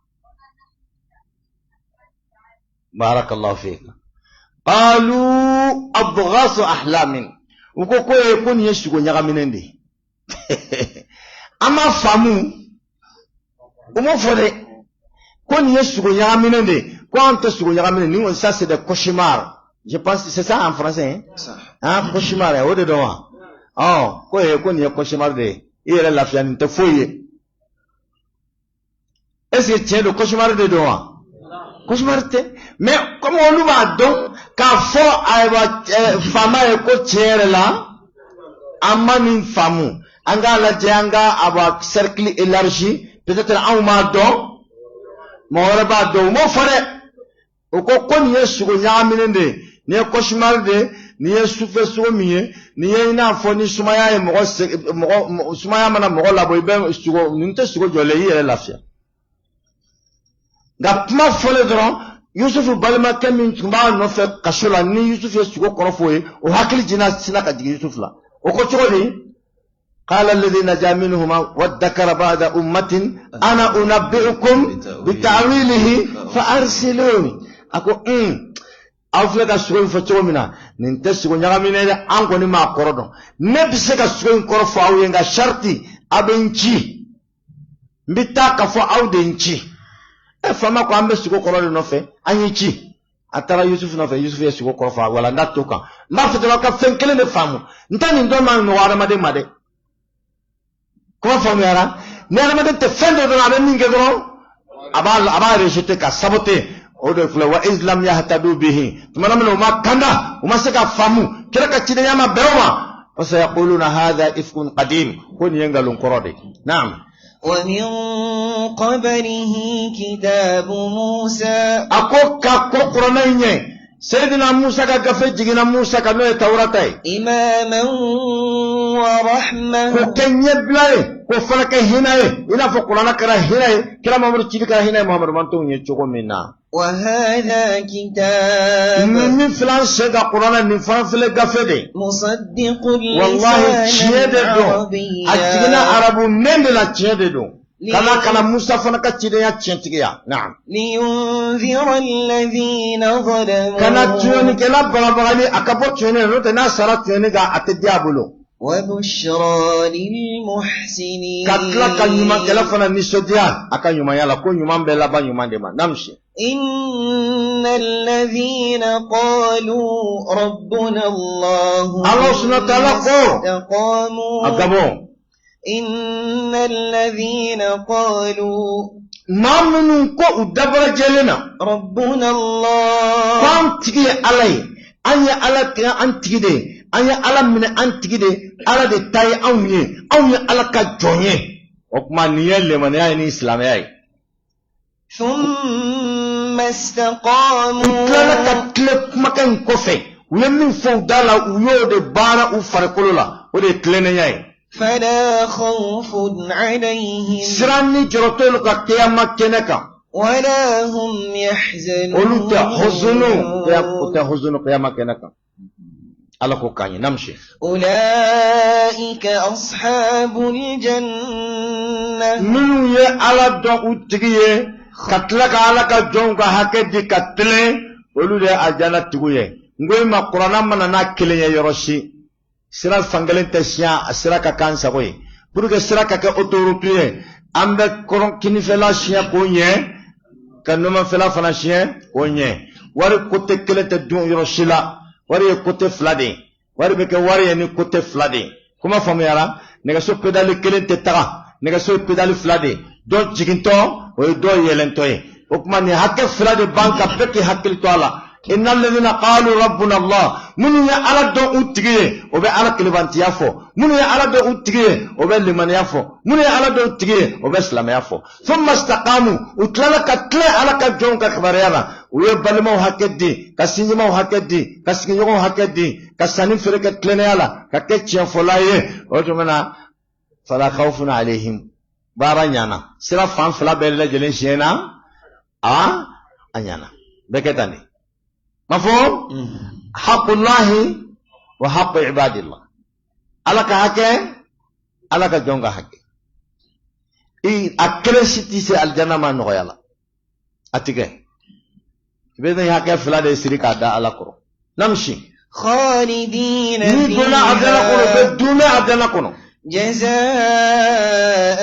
بارك الله فيك قالوا أضغاث أحلام وكوكو يكون يشكو نغمين دي أما فامو ومو فرق كون يشكو نغمين دي quand nous ça c'est des cauchemars. Je pense c'est ça en français hein? Cauchemar au de doa. Oh, quoi est cauchemar de il est la fiane te fouille. Est-ce que c'est le cauchemar de doa? Cauchemar te mais comme on nous va donc quand faut avoir femme et coachère là amani famu anga la janga avoir cercle élargi peut-être un mois donc mon ba do mo fare oko koni yesugo nyaminende ni cauchemar de ni yesufe so miye ni ina foni sumaya e mo sumaya mana mo la boybe sugo ninte sugo jole yi lafia ngapma fole dron Yusuf balma kemin tuma no fe kashola ni Yusuf yesugo korofoye o hakili jina sinaka jigi Yusuf la oko chogoni قال الذي نجا منهما وادكر بعد أمة أنا أنبئكم بتعويله فأرسلوني أكو أفلك سوين فتومنا ننتسكو نغاميني أنكو نما قردون نبسك سوين قرفو أو ينغا شرطي أبنشي مبتاك فو أو دنشي فما كو أمبي سوكو قردون نوفي أنيشي atara Yusuf na fa Yusuf yesuko qorofa wala ndatoka mafutela ka fenkele ne famu ntani ndoma no waramade made comment formera nena made te fende do na ninge do aba rejeter ka saboter o de fla wa islam yahtadu bihi tumana no makanda umaseka famu kila ka chide nyama beoma wasayaquluna hadha ifkun qadim kun yangalun qorode naam ومن قبله كتاب موسى أكوكا كوكرونيني سيدنا موسى كفجنا موسى كنوع التوراة إماما ورحمة كوكين يبلاي كوفلك هنا إنا فقرانا كرا هنا كلا مامر تشيل كرا هنا مامر مانتون يجوكو منا وهذا كتاب من فلان شيء القرآن من فلان فلان قفده مصدق والله لسانا تشيده عربيا أتجنا عرب نندلا تشيده كلا مصطفى نكتشيده تشيده نعم لينذر الذين ظلموا كنا تشيني كلا بغالي أكبر تشيني روت ناس سرت تشيني كا أتديابلو وبشرى للمحسنين كتلا كنيما كلا فنا نسوديا أكنيما يلا كنيما بلا بنيما دما نمشي إن الذين قالوا ربنا الله سبحانه وتعالى استقاموا أكبر إن الذين قالوا ما منكو udabara jelena ربنا الله kan tigi alai anya ala kira an tigi de anya ala mine an tigi de ala de tayi anw ye ala ka jonye o kuma niye lemaniya ni islamaya ye ثم استقاموا kila ka tile kumakan kɔfɛ u ye min fɔ da la u y'o de baara u farikolo la o de ye tilennenya ye فلا خوف عليهم siran ni jɔrɔtɔlu ka kiyama kɛnɛ kan ولا هم يحزنون olu tɛ huzunu kiyama kɛnɛ kan ala ko k'an ye namshi أولئك أصحاب الجنة minnu ye ala dɔn u tigi ye ka tila ka ala ka jɔnw ka hakɛ di ka tilen olu de ye alijana tigiw ye ngo i ma kuranna mana n'a kelen ye yɔrɔ si sira fankelen tɛ siyan a sira ka kan sago ye pour que sira ka kɛ autoroute ye an bɛ kinifɛla siɲɛ k'o ɲɛ ka numanfɛla fana siɲɛ k'o ɲɛ wari kote kelen tɛ dun yɔrɔ si la wari ye kote fila de ye wari bɛ kɛ wari ye ni kote fila de ye kuma faamuyara nɛgɛso pedali kelen tɛ taga nɛgɛso ye pedali fila de ye dɔ jigintɔ o ye dɔ yɛlɛntɔ ye o kuma nin hakɛ fila de ban ka bɛɛ k'i hakili to a la inna alladhina qalu rabbuna allah minnu ye ala dɔn u tigi ye o bɛ ala kelebantiya fɔ minnu ye ala dɔn u tigi ye o bɛ limaniya fɔ minnu ye ala dɔn u tigi ye o bɛ silamɛya fɔ thumma istaqamu u tilala ka tile ala ka jɔnw ka kibaruya la u ye balimaw hakɛ di ka sinjimaw hakɛ di ka sigiɲɔgɔnw hakɛ di ka sanni feere kɛ tilennenya la ka kɛ tiɲɛfɔla ye o tuma na fala khawfun alayhim baara ɲana sira fan fila bɛɛ lajɛlen siɲɛna a ɲana bɛɛ kɛ tan de مفهوم حق الله وحق عباد الله على كهكه على كجونغا حق اي اكلسيتي سي الجنه ما نغيالا اتيكه بيدن هكه فلا دي سريكا دا على كرو نمشي خالدين فيها جزاء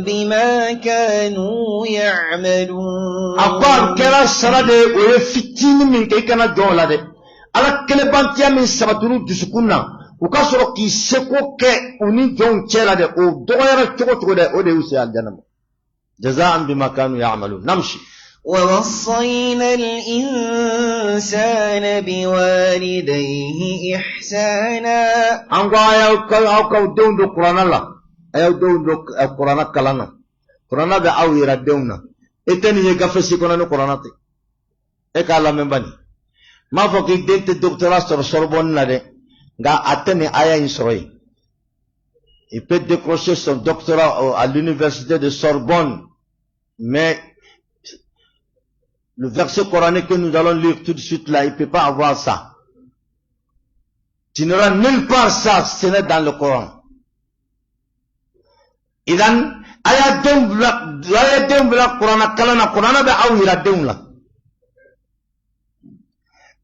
بما كانوا يعملون أقول كلا سرادة ويفتين من كي كان جولا ده على كلا بانتيا من سبتلو دسكونا وكسر كي سكو كي وني جون كلا ده ودوير تكو ده أودي وسي الجنة جزاء بما كانوا يعملون نمشي ووصينا الإنسان بوالديه إحسانا أنقوا أياو دون دو قرآن الله أياو دون دو قرآن كلانا قرآن بأو يردونا إتني يكفسي كنا قرآن تي إكا الله من بني ما فوقي دينت الدكتوراه سوربون لدي غا أتني آيا يسروي il peut décrocher son doctorat à l'université de Sorbonne mais le verset coranique que nous allons lire tout de suite là, il ne peut pas avoir ça. Tu n'auras nulle part ça, ce n'est dans le Coran. Idan, aya dembla Coran kalana Coran be awira demla.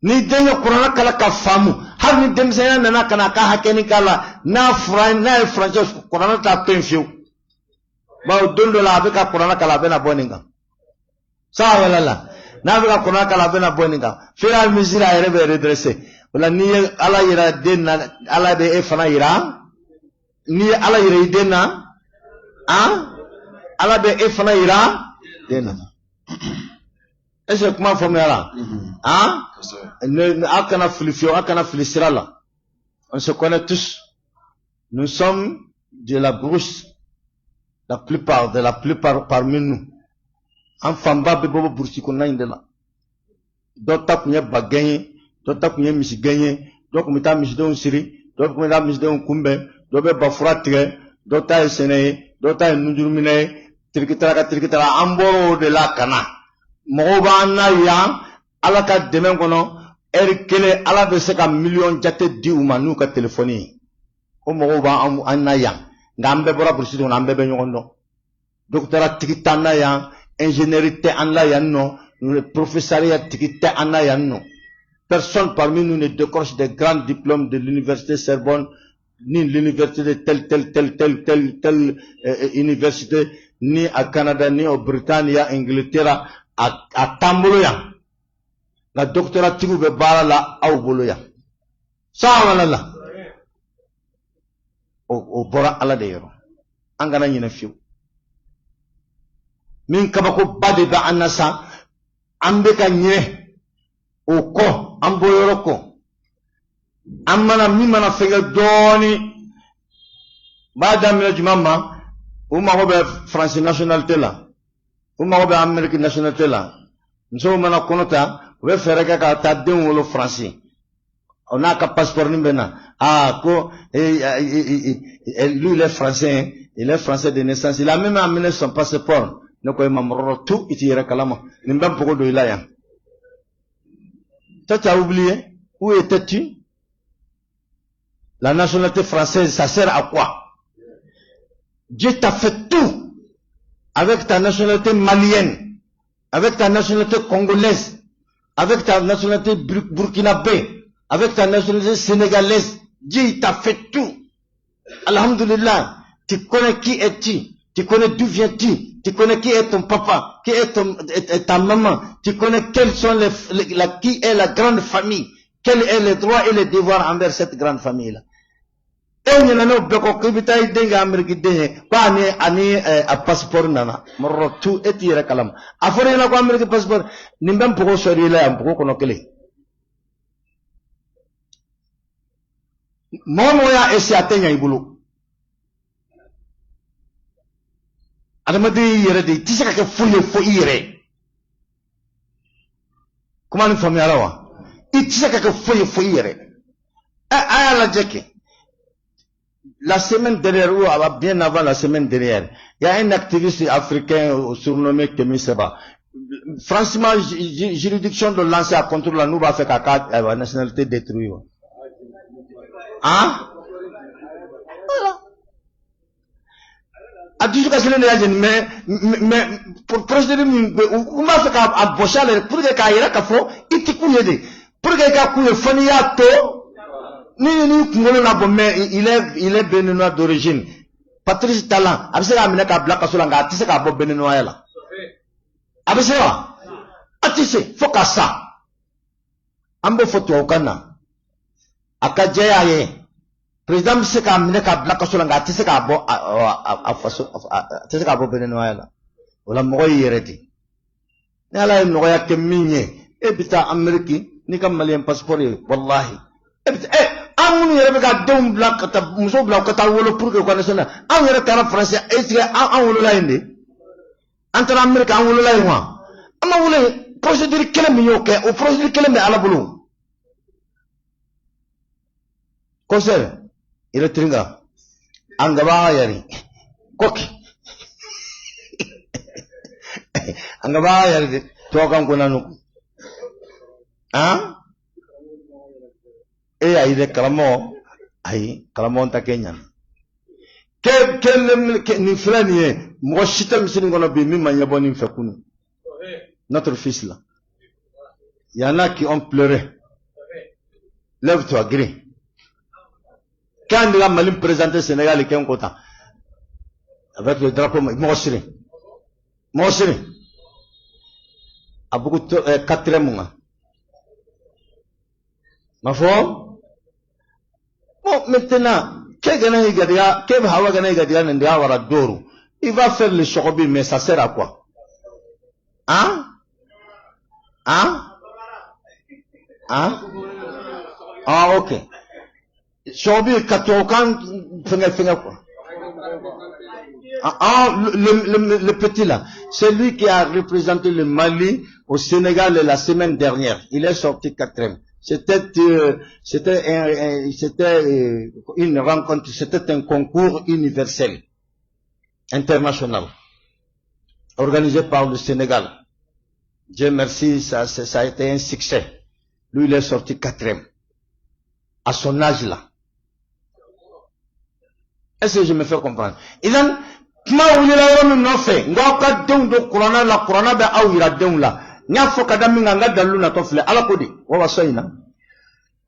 Ni denyo Coran kala ka famu, har ni demsena nana kana ka hakeni kala na français Coran ta penfiu. Ba dondo la be ka Coran kala be na boninga. Sa wala la. N'avec la Coran kala bena boninga fera misira yere be redresser wala ni ala yira denna ala be e fana yira ni ala yira denna ala be e fana yira denna est-ce que comment formera ne akana flifio akana flisira là on se connaît tous nous sommes de la brousse la plupart parmi nous an fanba bɛ bɔ burusi kɔnɔna in de la dɔ ta kun ye ba gɛn ye dɔ ta kun ye misi gɛn ye dɔ kun bɛ taa misidenw siri dɔ kun bɛ taa misidenw kunbɛn dɔ bɛ bafura tigɛ dɔ ta ye sɛnɛ ye dɔ ta ye nunjuruminɛ ye tirikitara an bɔra o de la ka na Mogoba na ya ala ka deme kono kele ala be se ka million jate di uma nu ka telefoni o mogoba anna ya ngambe bora bursido ngambe be nyondo docteur tikitana ya ingénierie anna ya no professeuria tikita anna ya no personne parmi nous ne décroche des grands diplômes de l'université Sorbonne ni l'université de telle université ni à Canada ni au Britannia Angleterre a tamboloya la doctorat tigu be bala la aw boloya sawala o bora ala de yoro angana nyina fiu min kabako bade ba anasa ambe ka nye o ko ambo yoro ko amana mimana fega doni madame la jumama uma ko be France nationalité la uma be American nationalité la nso mana konota we fereka ka ta den wolo français on a ka passeport ni bena ko lui il est français de naissance il a même amené son passeport ne ko mamro tout itira kalama ni mbam poko do ilaya tu as oublié où étais-tu? La nationalité française ça sert à quoi? Dieu t'a fait tout avec ta nationalité malienne, avec ta nationalité congolaise, avec ta nationalité burkinabé, avec ta nationalité sénégalaise. Dieu t'a fait tout. Alhamdulillah, tu connais qui es-tu, tu connais d'où viens-tu, tu connais qui est ton papa, qui est ta maman, tu connais quels sont qui est la grande famille, quels sont les droits et les devoirs envers cette grande famille-là. Et nous avons beaucoup de denga Amérique pas ani a passeport nana morro tout et tire kalam afore na ko Amérique passeport nimbam poko sori la am poko kono kele momo ya esi atenya ibulu adama de yere de tisaka ke fuye fo yere comment nous famille alawa itisaka ke fuye fo yere a la jeke. La semaine dernière, ou bien avant la semaine dernière, il y a un activiste africain surnommé Kemi Seba. Franchement, juridiction de lancer à contre la nouvelle fait la nationalité détruite. Hein? Voilà. A toujours cassé les mais pour procéder, on m'a fait à Bochal, pour que Kaira Kafo, il t'y couille. Pour que Kakou Faniato, il est béninois d'origine. Patrice Talent, abse ka mina ka black kasolanga atise ka bo béninois yala. Abse wa? Atise foka sa. Ambo foto okana. Akajaya ye. Président se ka mina ka black kasolanga atise ka bo atise ka bo béninois yala. Wala mo yereti. Nala no ya keminye. E bita Ameriki ni kam malien passeport wallahi. Amun yere be ka dem bla kata muso bla kata wolo pour que connaisse na an yere tara français est an wolo la inde antara america an wolo la ywa ama wolo procédure kele mi yoke o procédure kele mi ala bulu conseil il est tringa angaba yari koki angaba yari to kan ko nanu hein et aïe de kalamo ta Kenya ni franie mo chita misini ngono bi mi manya boni fekunu notre fils là il y en a qui ont pleuré lève-toi gris quand il a mal présenté Sénégal et Kota avec le drapeau mo siri a beaucoup de 4e mois ma foi. Bon, maintenant, il va faire le chocobi, mais ça sert à quoi? Hein? Ah, ok. Chocobi, katokan, quoi? Le petit là, c'est lui qui a représenté le Mali au Sénégal la semaine dernière. Il est sorti 4e. C'était une rencontre, c'était un concours universel, international, organisé par le Sénégal. Dieu merci, ça a été un succès. Lui, il est sorti 4e. À son âge là. Est-ce que je me fais comprendre? Idan, kuma wulila yoro min nofe, nga ka deun do Qur'ana la Qur'ana be awira deun la. Nya fo kada min nga dalu na to fle ala kodi. Wa wasayna.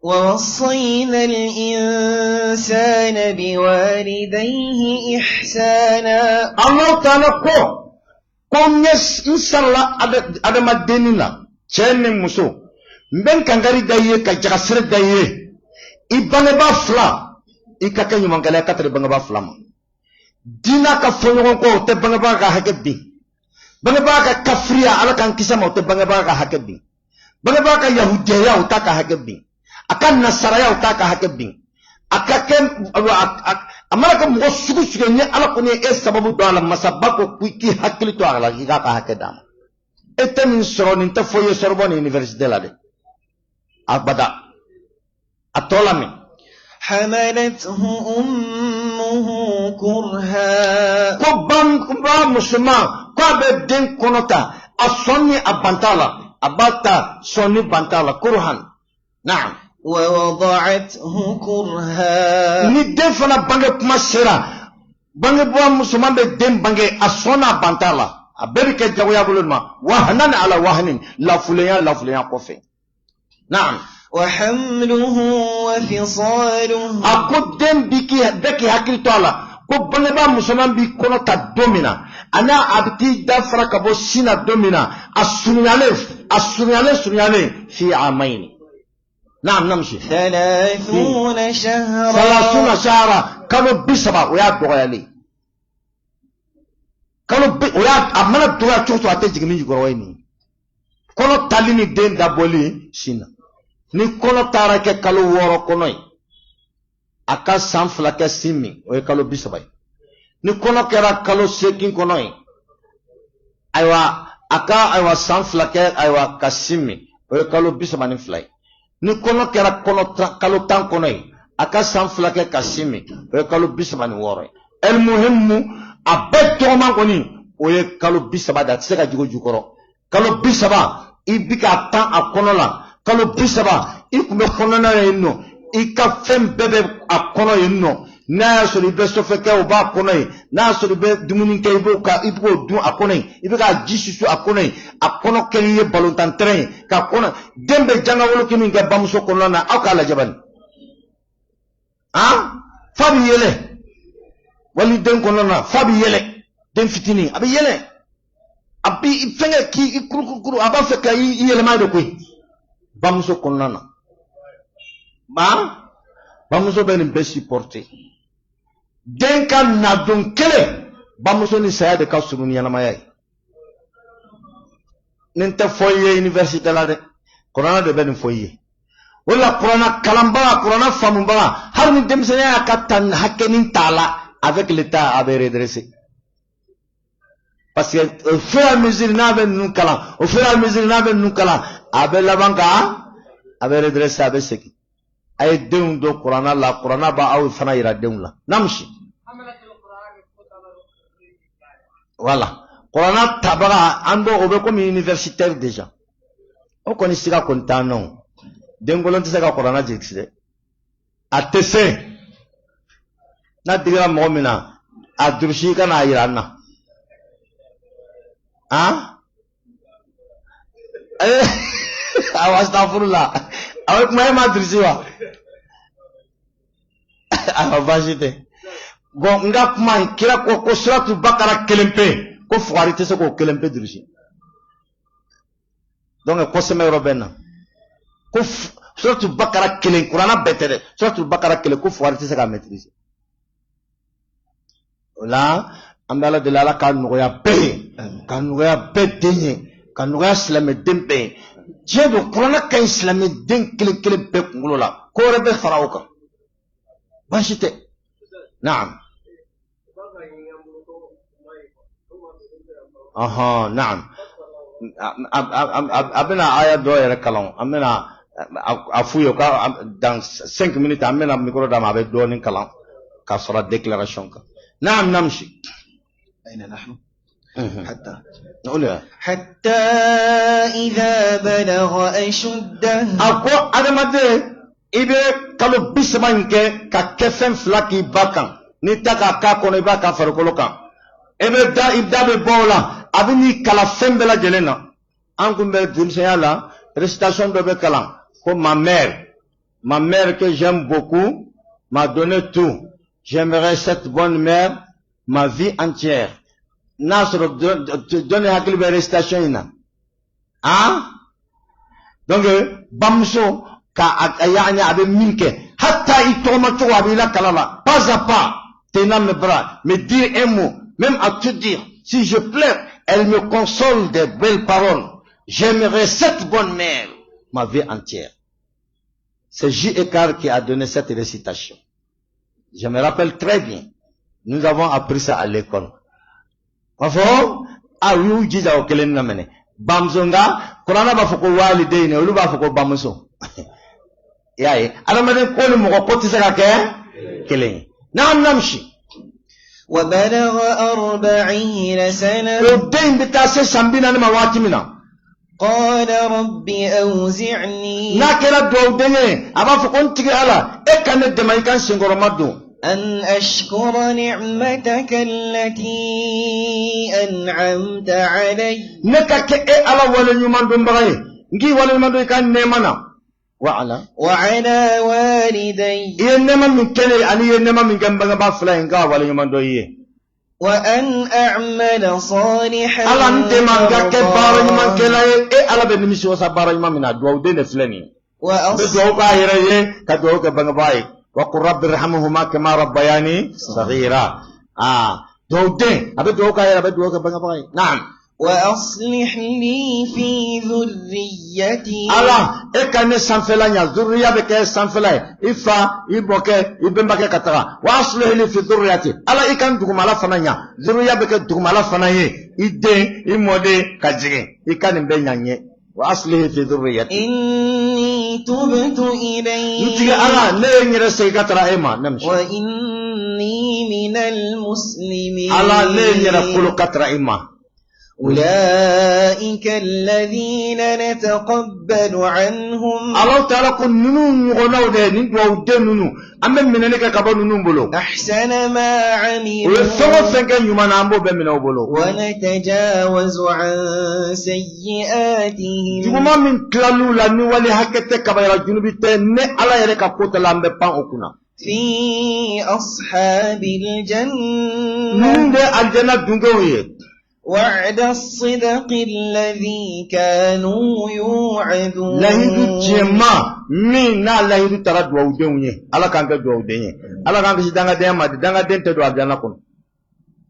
ووصينا الإنسان بوالديه إحسانا. Allah ta'ala ko yes inshallah adama denina chene muso mben kangari daye ka jagasre daye ibane ba fla ikaka nyumangala katre banga ba flama dina ka fonyo ko te banga ba ka hakedi banga ba ka kafriya ala kan kisama te banga ba ka hakedi banga ba ka yahudiya o ta ka hakedi akan nasaraya o ta ka hakedi akaken amara ka mo sugu sugu ni ala ko ni sababu do ala masabako kuiki hakili to ala ka hakeda etem soro ni ta foye sorbonne université la de abada atolami حملته أمه كرها. كوبان مسلمان كوابد دين كونوتا أصوني أبانتالا أباتا صوني بانتالا كرهان. نعم. ووضعته كرها. ندين فنا بانجي كماسيرا بانجي بوا مسلمان بدين بانجي أصونا بانتالا أبريك جاويا بلما وهنان على وهنين لا فليان كوفي. نعم. وحمله وفصاله. أقدم بكي هكذا تعالى كبنبا مسلمان بيكونوا تدومنا أنا أبتي دفرة كبو سينا دومنا السنيالي في عامين. نعم نمشي 30 شهرا كانوا بسبا وياد بغيالي وياد أمانا دوغا چوتو أتجيك ميجي غرويني كانوا تاليني دين دابولي سينا ni kono tara ke kalo woro konoy aka sanfla ke simi o kalo bisabay ni kono kera kalo sekin konoy aywa aka sanfla ke aywa kasimi o kalo bisabani fly ni kono kera kalo tan konoy aka sanfla ke kasimi o kalo bisabani woro el muhimmu abeto man koni o kalo bisabada tseka jigo jukoro kalo bisaba ibika tan akonola kalo bisaba ikumbe konona yenno ikafem bebe akono yenno na so libe sofeke oba akono na so libe dumuni ke ibuka ibuko du akono ibika jisusu akono keniye balontan train ka kono dembe janga wolo kimi nge bamuso konona akala jabani fabi yele wali den konona fabi yele den fitini abi yele abi ifenge ki ikuru aba feka yele ma do koy bamuso konana bamuso ben be supporter denka na don kele bamuso ni saya de ka sunu ni yana mayai nente foyer université la de korana de ben foyer wala korana kalamba korana famumba har ni demsene ya katan hakenin tala avec l'état avait redressé parce que au fur et à mesure n'avait nous kala abe labanka abe redressé abe seki ay deun do qur'ana la qur'ana ba aw fana ira deun la namshi voilà qur'ana tabara ando obe comme universitaire déjà o koni siga kontano dengolon tsaka qur'ana jexide atese na digra mu'mina adrushi kana irana Astaghfirullah. Awak mai madrisiwa. Avajite. Go ngap man kira ko suratul Baqara kelempe ko fuarite se ko kelempe dirisi. Donc ko se me robena. Ko suratul Baqara kelen Qur'ana betere. Suratul Baqara kelen ko fuarite se ka maîtriser. Là, ambala de la kan noya be denye. Kanuga islame dempe jedo Qur'ana ka islame den kele be ngulola ko rebe farawka bashite naam naam abena aya do yere kalon amena afuyo ka dans 5 minutes amena micro da ma be do nin kalon ka sura déclaration ka naam namshi aina nahnu حتى إذا بلغ أشده أكو أدمدي إبه كلو بسمانك ككفن فلاكي باكا نتاكا كاكو نباكا فرقلوكا إبه دا إبدا ببولا أبني كلا فن بلا جلنا أنكم بلدمسيا لا récitation de Bekalan comme ma mère que j'aime beaucoup m'a donné tout. J'aimerais cette bonne mère ma vie entière. Nasr donne à quelle récitation ina. Hein? Donc bamso ka ayanya abe minke hatta itoma to abila kalala pas à pas tenant mes bras me dire un mot même à tout dire si je pleure elle me console des belles paroles. J'aimerais cette bonne mère ma vie entière. C'est J. Ekar qui a donné cette récitation. Je me rappelle très bien. Nous avons appris ça à l'école. Parfois, ah oui, jiza okelen namene. Bamzonga, Kurana ba foko walideine, olu ba foko bamso. Yaye, alamade ko ni mo ko tisaka ke kelen. Namshi. وبلغ 40 سنة. Odein bitase sambina ni mawati mina. قال رب أوزعني أن أشكر نعمتك التي أنعمت علي وعلى والدي وأن أعمل صالحا وقل رب ارحمهما كما ربياني صغيرا نعم وأصلح لي في ذريتي الله إكاني سانفلانيا ذرية بك سانفلاي إفا إبوكي إبنبكي كترا وأصلح لي في ذريتي الله إكان دكمالا فنانيا ذرية بك دكمالا فنانيا إدين إمودي كجري إكان بنياني وأصلح في ذريتي إني تبت إليك وإني من المسلمين أولئك الذين نتقبل عنهم أحسن ما عملوا ونتجاوز عن سيئاتهم في أصحاب الجنة وعد الصدق الذي كانوا يوعدون lahidu jema min na lahidu tara duwawu denw ye ala k'an kɛ duwawu den ye ala k'an kisi dangadenya ma dangaden tɛ don aljana kɔnɔ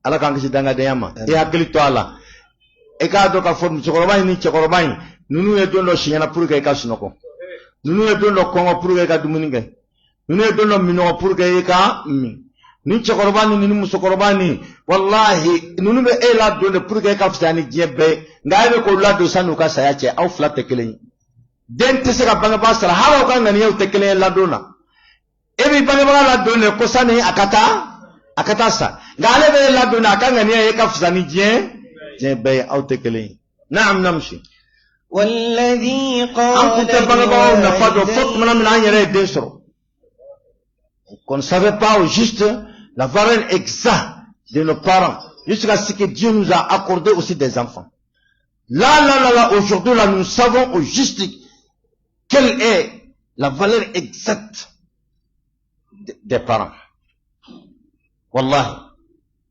ala k'an kisi dangadenya ma i hakili to a la i k'a dɔn k'a fɔ musokɔrɔba in ni cɛkɔrɔba in ninnu ye don dɔ siɲɛna pour que i ka sunɔgɔ ninnu ye don dɔ kɔngɔ pour que i ka dumuni kɛ ninnu ye don dɔ minɔgɔ pour que i ka min ni cɛkɔrɔba ni musokɔrɔba ni wallahi ninnu bɛ e la don de pour que e ka fisa ni diɲɛ bɛɛ nka e bɛ k'o ladon san'u ka saya cɛ aw fila tɛ kelen ye den tɛ se ka bangebaa sara hali aw ka ŋaniyaw tɛ kelen ye ladon na e bɛ bangebaga ladon de ko sani a ka taa sa nka ale bɛ e ladon a ka ŋaniya ye e ka fisa ni diɲɛ bɛɛ ye aw tɛ kelen ye naam namsi والذي قال an kun tɛ bangebagaw nafa dɔn fo tuma min an yɛrɛ ye den sɔrɔ qu'on ne savait pas au juste la valeur exacte de nos parents, jusqu'à ce que Dieu nous a accordé aussi des enfants. Là, aujourd'hui, là, nous savons au juste quelle est la valeur exacte des parents. Wallahi.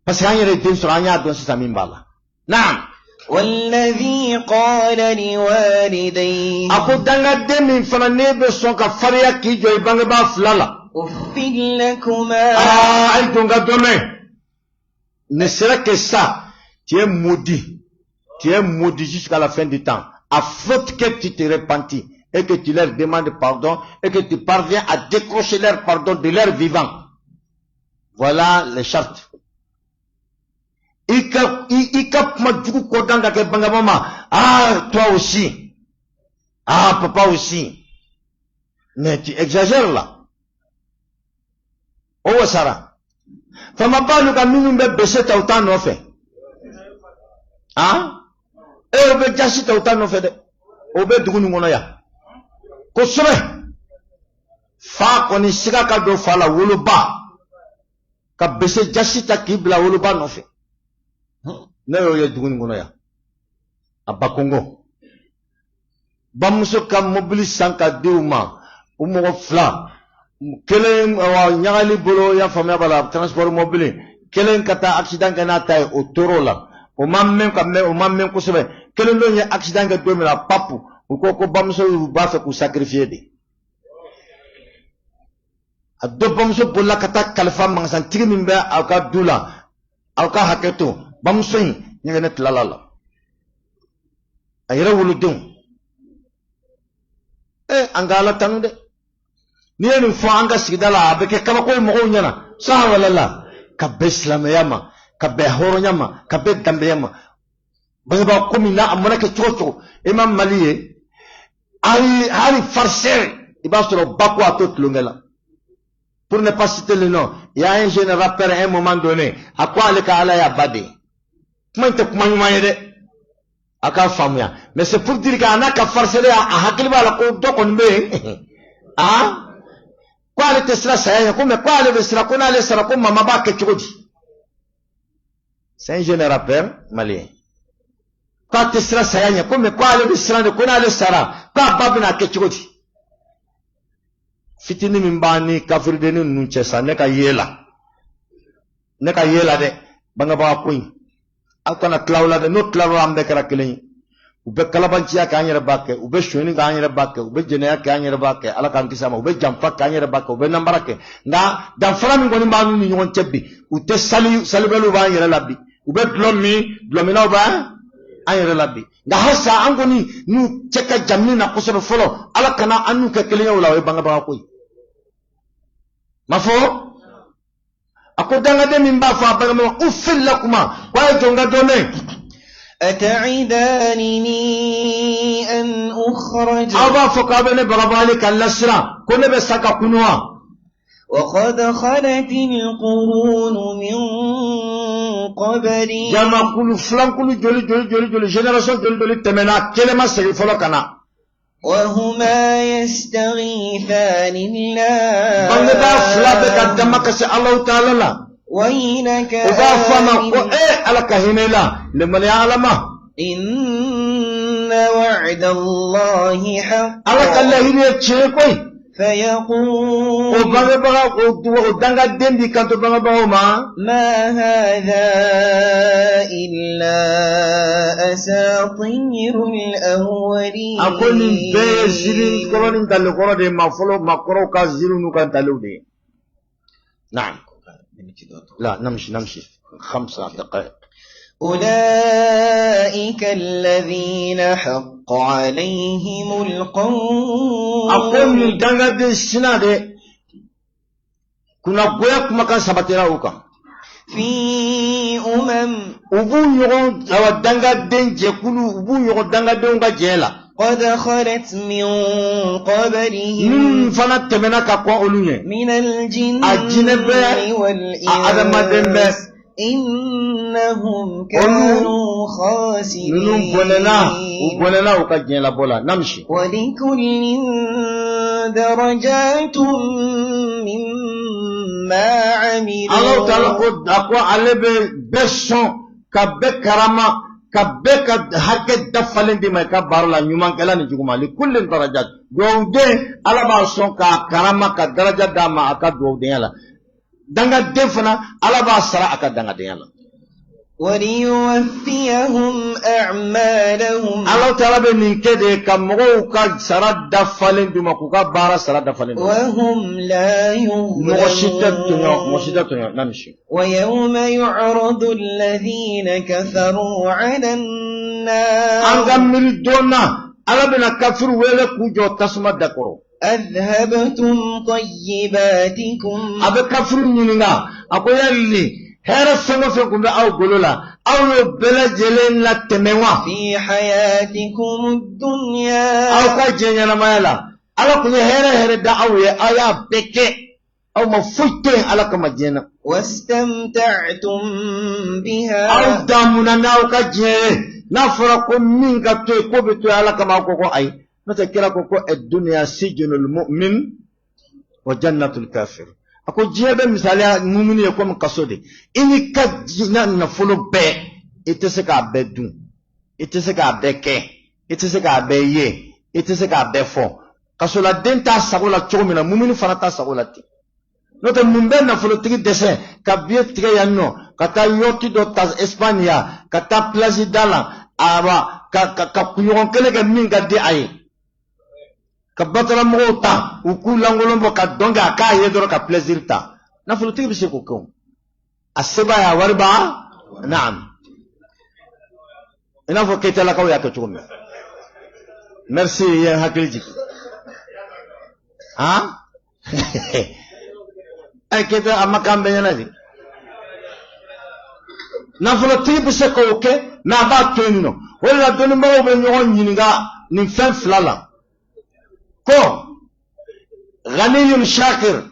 Parce qu'il y a des gens qui ont dit ça, Naam. والذي قال لوالديه أقول دعنا دمين فنانيب سونك فريا كي جوي بانغبا فلالا أف لكما أنتم قدومي ne serait que ça, tu es maudit jusqu'à la fin du temps, à faute que tu te repentis et que tu leur demandes pardon et que tu parviens à décrocher leur pardon de leur vivant. Voilà les chartes. Toi aussi. Ah, papa aussi. Mais tu exagères là. Oh, Sarah. Fama balu ka minnu bɛ bese ta u t'a nɔfɛ Obe jasi tauta no fede. Obe dugunu ngono ya. Ko sobe. Fa ko ni siga ka do fala wuluba. Ka bese jasi ta kibla wuluba no fe. Ne yo ye dugunu ngono ya. Abakongo. Bamuso ka mobili sanka diuma. Umo fla. Kelen nyagali bolo ya famia bala transport mobile. Kelen kata accident kana tay o toro la. O mamme ko sobe. Kelen do nya accident ga do mera papu. Ko bamuso ba fe ku sacrifier de. Addo bamuso bolla kata kalfa mangsan tigi mimbe aka dula. Aka haketo. Bamuso nyene tlalala. Ayira wuludun. Angala tanu de. Niye fo anga sigdala abeke kama ko mo nyana. Sa wala la. Kabbe islam yama, kabbe horo nyama, kabbe dambe yama. Ba ko mina amana ke chocho. Imam Maliye ali farser ibasoro bako atot lungela. Pour ne pas citer le nom, il y a un jeune rappeur à un moment donné, à quoi le kala ya bade. Comment te comment yede? Aka famia. Mais c'est pour dire qu'ana ka farser a hakilba la ko to kon be. Quoi le tesla saya ko me quoi le vesra ko na le sara ko mama ba ke chodi. C'est un jeune rappeur malien. Quoi tesla saya ko me quoi le vesra ko na le sara quoi babna ke chodi. Fitini mimbani kafir de ni nunchesa ne ka yela de banga ba kuin akana klawla de not klawla ambe kara kilin ube kalabanchiya ka anyere bakke ube shoni ka anyere bakke ube jenea ka anyere bakke ala kan kisama ube jamfa ka anyere bakke ube nambarake nga dan fara mi ngoni manu ni nyon chebbi ute salibelu ba anyere labbi ube dlomi na ba anyere labbi nga hasa angoni nu cheka jamni na kusoro folo ala kana anu ke kilin wala we banga ba kuin mafo akudanga de mimba fa bagama ufil lakuma kwa jonga dome ata'idani an ukhraj aba fokabene barabali kallasra kone be saka kunwa wa qad khalat alqurun min qabli jama kulu flankulu joli generation joli temena kelema seri folo kana وهما يستغيثان الله بندا فلابك دمك سي الله تعالى لا وينك وفما على كهنلا لمن يعلم إن وعد الله حق على كله يتشيكوي فيقول ما هذا إلا أساطير الأولين أقول بيزيرين كلون تلقوا ده ما فلو ما كرو كازيرون كان تلودي نعم لا نمشي 5 دقائق أولئك الذين حق عليهم القول أقول دعنا السنة ده كنا قويك مكان سبتنا وكم في ubu yogon awa danga den jekulu ubu yogon danga den ga jela قد خلت من قبلهم فانا تمنا كقوا اولunye من الجن والإنس إنهم كانوا خاسرين ولكل درجات مما عملوا الله تعالى قد أقوى على بسون كبك كرامة كبك حق دفلين دي ما كبار لا نيومان كلا نجوما لكل درجات دوودين على بسون كرامة كدرجة داما أكاد دوودين لا دعنا دفنا على بسرعة أكاد دعنا ديالا وليوفيهم أعمالهم الله تعالى بنكده كمغو كسرد دفلين دي ما كبار سرد دفلين وهم لا يظلمون نمشي ويوم يعرض الذين كفروا على النار أنغام ملدونا على بنا كفر ولا كوجو تسمى دكرو أذهبتم طيباتكم أبي كفر مننا أقول لي هذا سنفكم أو قولوا أو بلجلين لا تموا في حياتكم الدنيا أو كجنيا ما يلا ألا كني هذا دعوة أيا بكى aw ma foyten ala kama jena واستمتعتم بها aw damuna naw ka je na fara ko min ka to ko be to ala kama ko ay no te kira ko ad-dunya sijnul mu'min wa jannatul kafir ako jebe misali mu'mini ko mo kasode ini ka jina na folo be itese ka be dun itese ka be ke itese ka be ye itese ka be fo kasola denta sagola chomina mu'mini farata sagola ti no te mumbe na folo tigi dese ka biye tige yanno kata yoti do tas Espanya kata plaza dala aba ka kuyon kele ga min ga di ay ka batara mo ta uku langolombo ka donga ka yedoro ka plaisir ta na folo tigi bise ko ko aseba ya warba na'am ina fo kete la ka ya to chumi merci ya hakilji ha ay kete amakam benyanaji na folo tigi bise ko ke na ba tonino wala doni mo be nyon nyinga ni fen flala ko ghaniyun shakir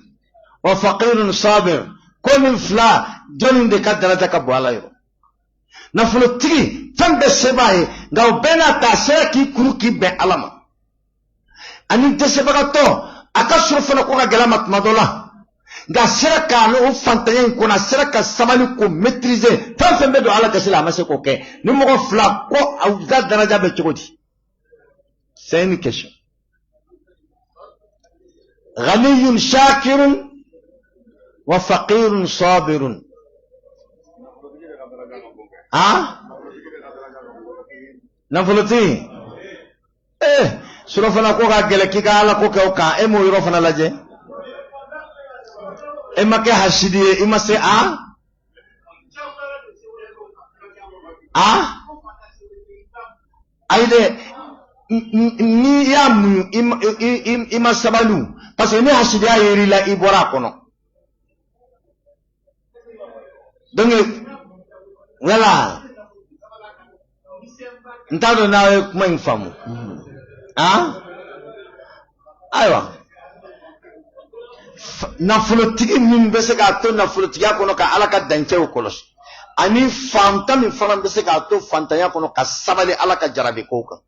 wa faqirun sabir ko min fla jonin de ka daraja ka bwala yo na folo tigi fambe sebaye ngaw bena ta seki kuruki be alama ani de sebaga to akasuru fana ko ga galamat madola nga siraka no fantayen ko na siraka samani ko maîtriser tan fembe do ala kasila amase ko ke ni mo fla ko awda daraja be chogodi c'est une question ghaniyun shakirun wa faqirun sabirun na voloti suro fana ko ga gele ki ga ala ko ke o ka e mo yoro fana laje ema ke hasidiye ima se aide ni ya mu ima sabalu parce que ni hasidiya yeri la ibora kono donc voilà ntado nawe kuma infamu aywa nafolotigi min be se ka to nafolotigiya kono ka ala ka dancew kɔlɔsi ani fanta min fana be se ka to fantanya kono ka sabali ala ka jarabi ko kan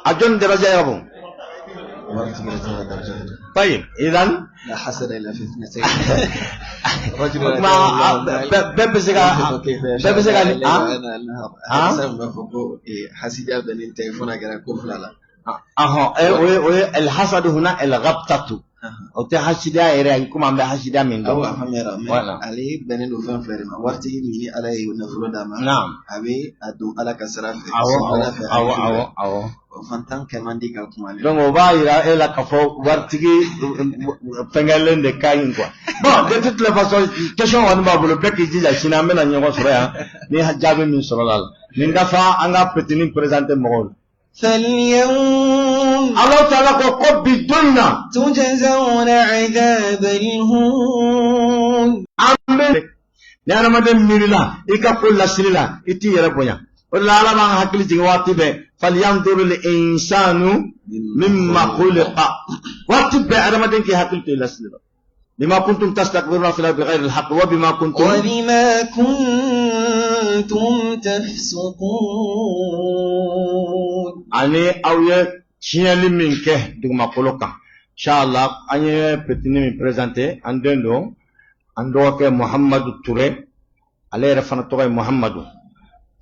a jɔn daraja ya bon طيب اذا لا حسد الا في اثنتين ما ببسك حسد بني تليفون غير كفلا الحسد هنا الغبطة او تحسدا يري كما ام حسدا من دو ولا علي بني دو فان فرما ورتي ني علي نفلو دما نعم ابي ادو على كسرف او fantan kemandi ka kuma donc on va ira et la kafo wartigi pengalen de kayin quoi bon de toute façon question on va le bec qui dit china mena nyogo sura ya ni hajabe min sura ni dafa anga petini présenter mogol فاليوم الله تعالى ko bidunna تجزون عذاب الهون amen nana madem mirila ikapolla silila iti yere bonya wala ala ma hakili jigi wati be falyanzuru lil insanu mimma khuliqa wati be adama den ki hakili to lasila bima kuntum tastakbiruna fil ardi bighayri alhaq wa bima kuntum tafsuqun ani awye chiali minke dugma koloka inshallah anye petini mi présenter ando ke Muhammad Touré ale refana to Muhammadu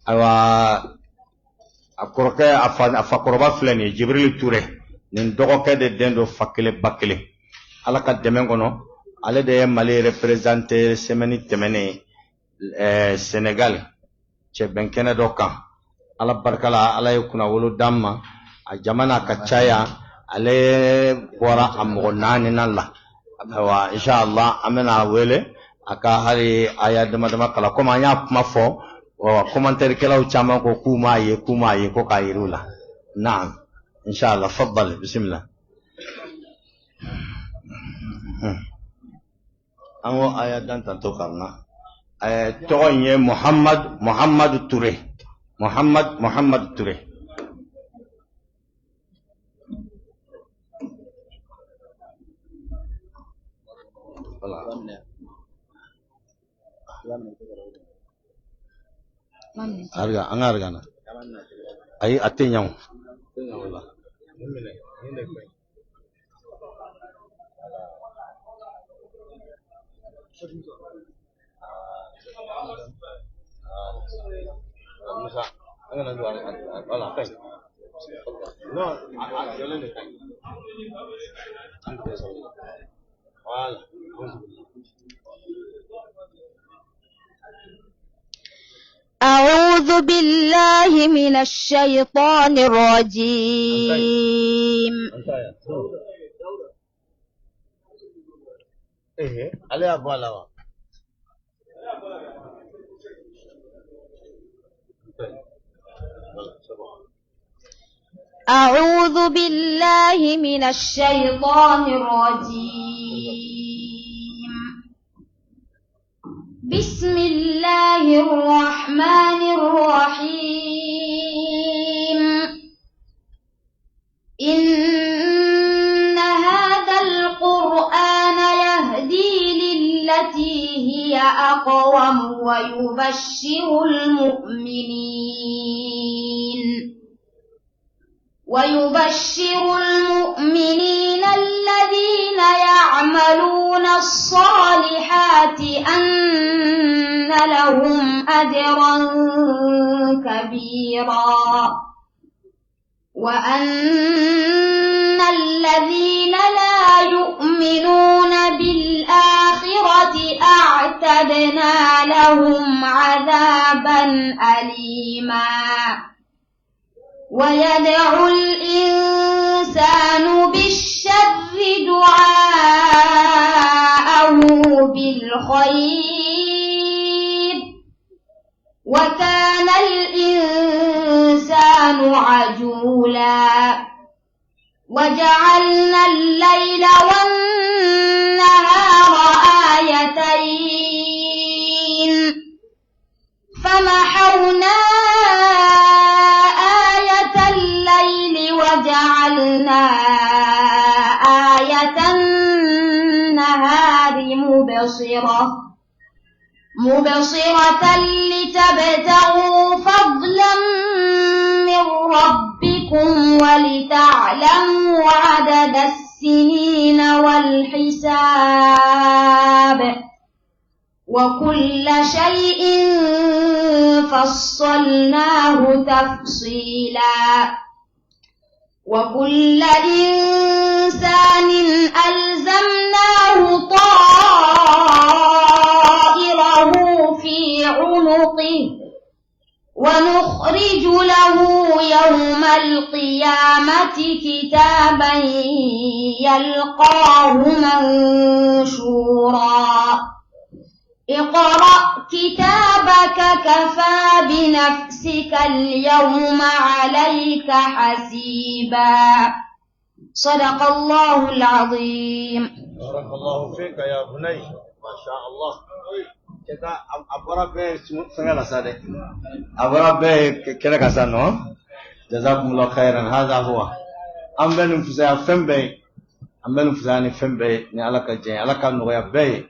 awa akoroke afakoroba flani Jibril Touré nin dogoke de dendo fakile bakile ala ka demen kono ale de Mali représenter semaine temene Sénégal che benkene doka ala barkala ala yukuna wolo damma a jamana ka caya ale bora amogo nani nalla awa inshallah amena wele aka hari aya dama kala koma nya kuma fo commentaire kelaw chama ko kuma ye ko kairula na'am inshallah faddal bismillah ango aya dan tanto karna togonye Muhammad Touré Muhammad Touré arga angargana ay atinyaw أعوذ بالله من الشيطان الرجيم. أعوذ بالله من الشيطان الرجيم. بسم الله الرحمن الرحيم. إن هذا القرآن يهدي للتي هي أقوم ويبشر المؤمنين الذين يعملون الصالحات أن لهم أجرا كبيرا وأن الذين لا يؤمنون بالآخرة أعتدنا لهم عذابا أليما. ويدعو الإنسان بالشر دعاءه بالخير وكان الإنسان عجولا. وجعلنا الليل والنهار آيتين فمحونا وجعلنا آية النهار مبصرة لتبتغوا فضلا من ربكم ولتعلموا عدد السنين والحساب وكل شيء فصلناه تفصيلا. وكل إنسان ألزمناه طائره في عنقه ونخرج له يوم القيامة كتابا يلقاه منشورا. اقرأ كتابك كفى بنفسك اليوم عليك حسيبا. صدق الله العظيم. بارك الله فيك يا بني ما شاء الله. kita abora be sengala sade abora be kele kasano jazakumullah khairan. هذا هو ambenu fusa fembe ambenu fusa ni fembe ni alaka je alaka no ya be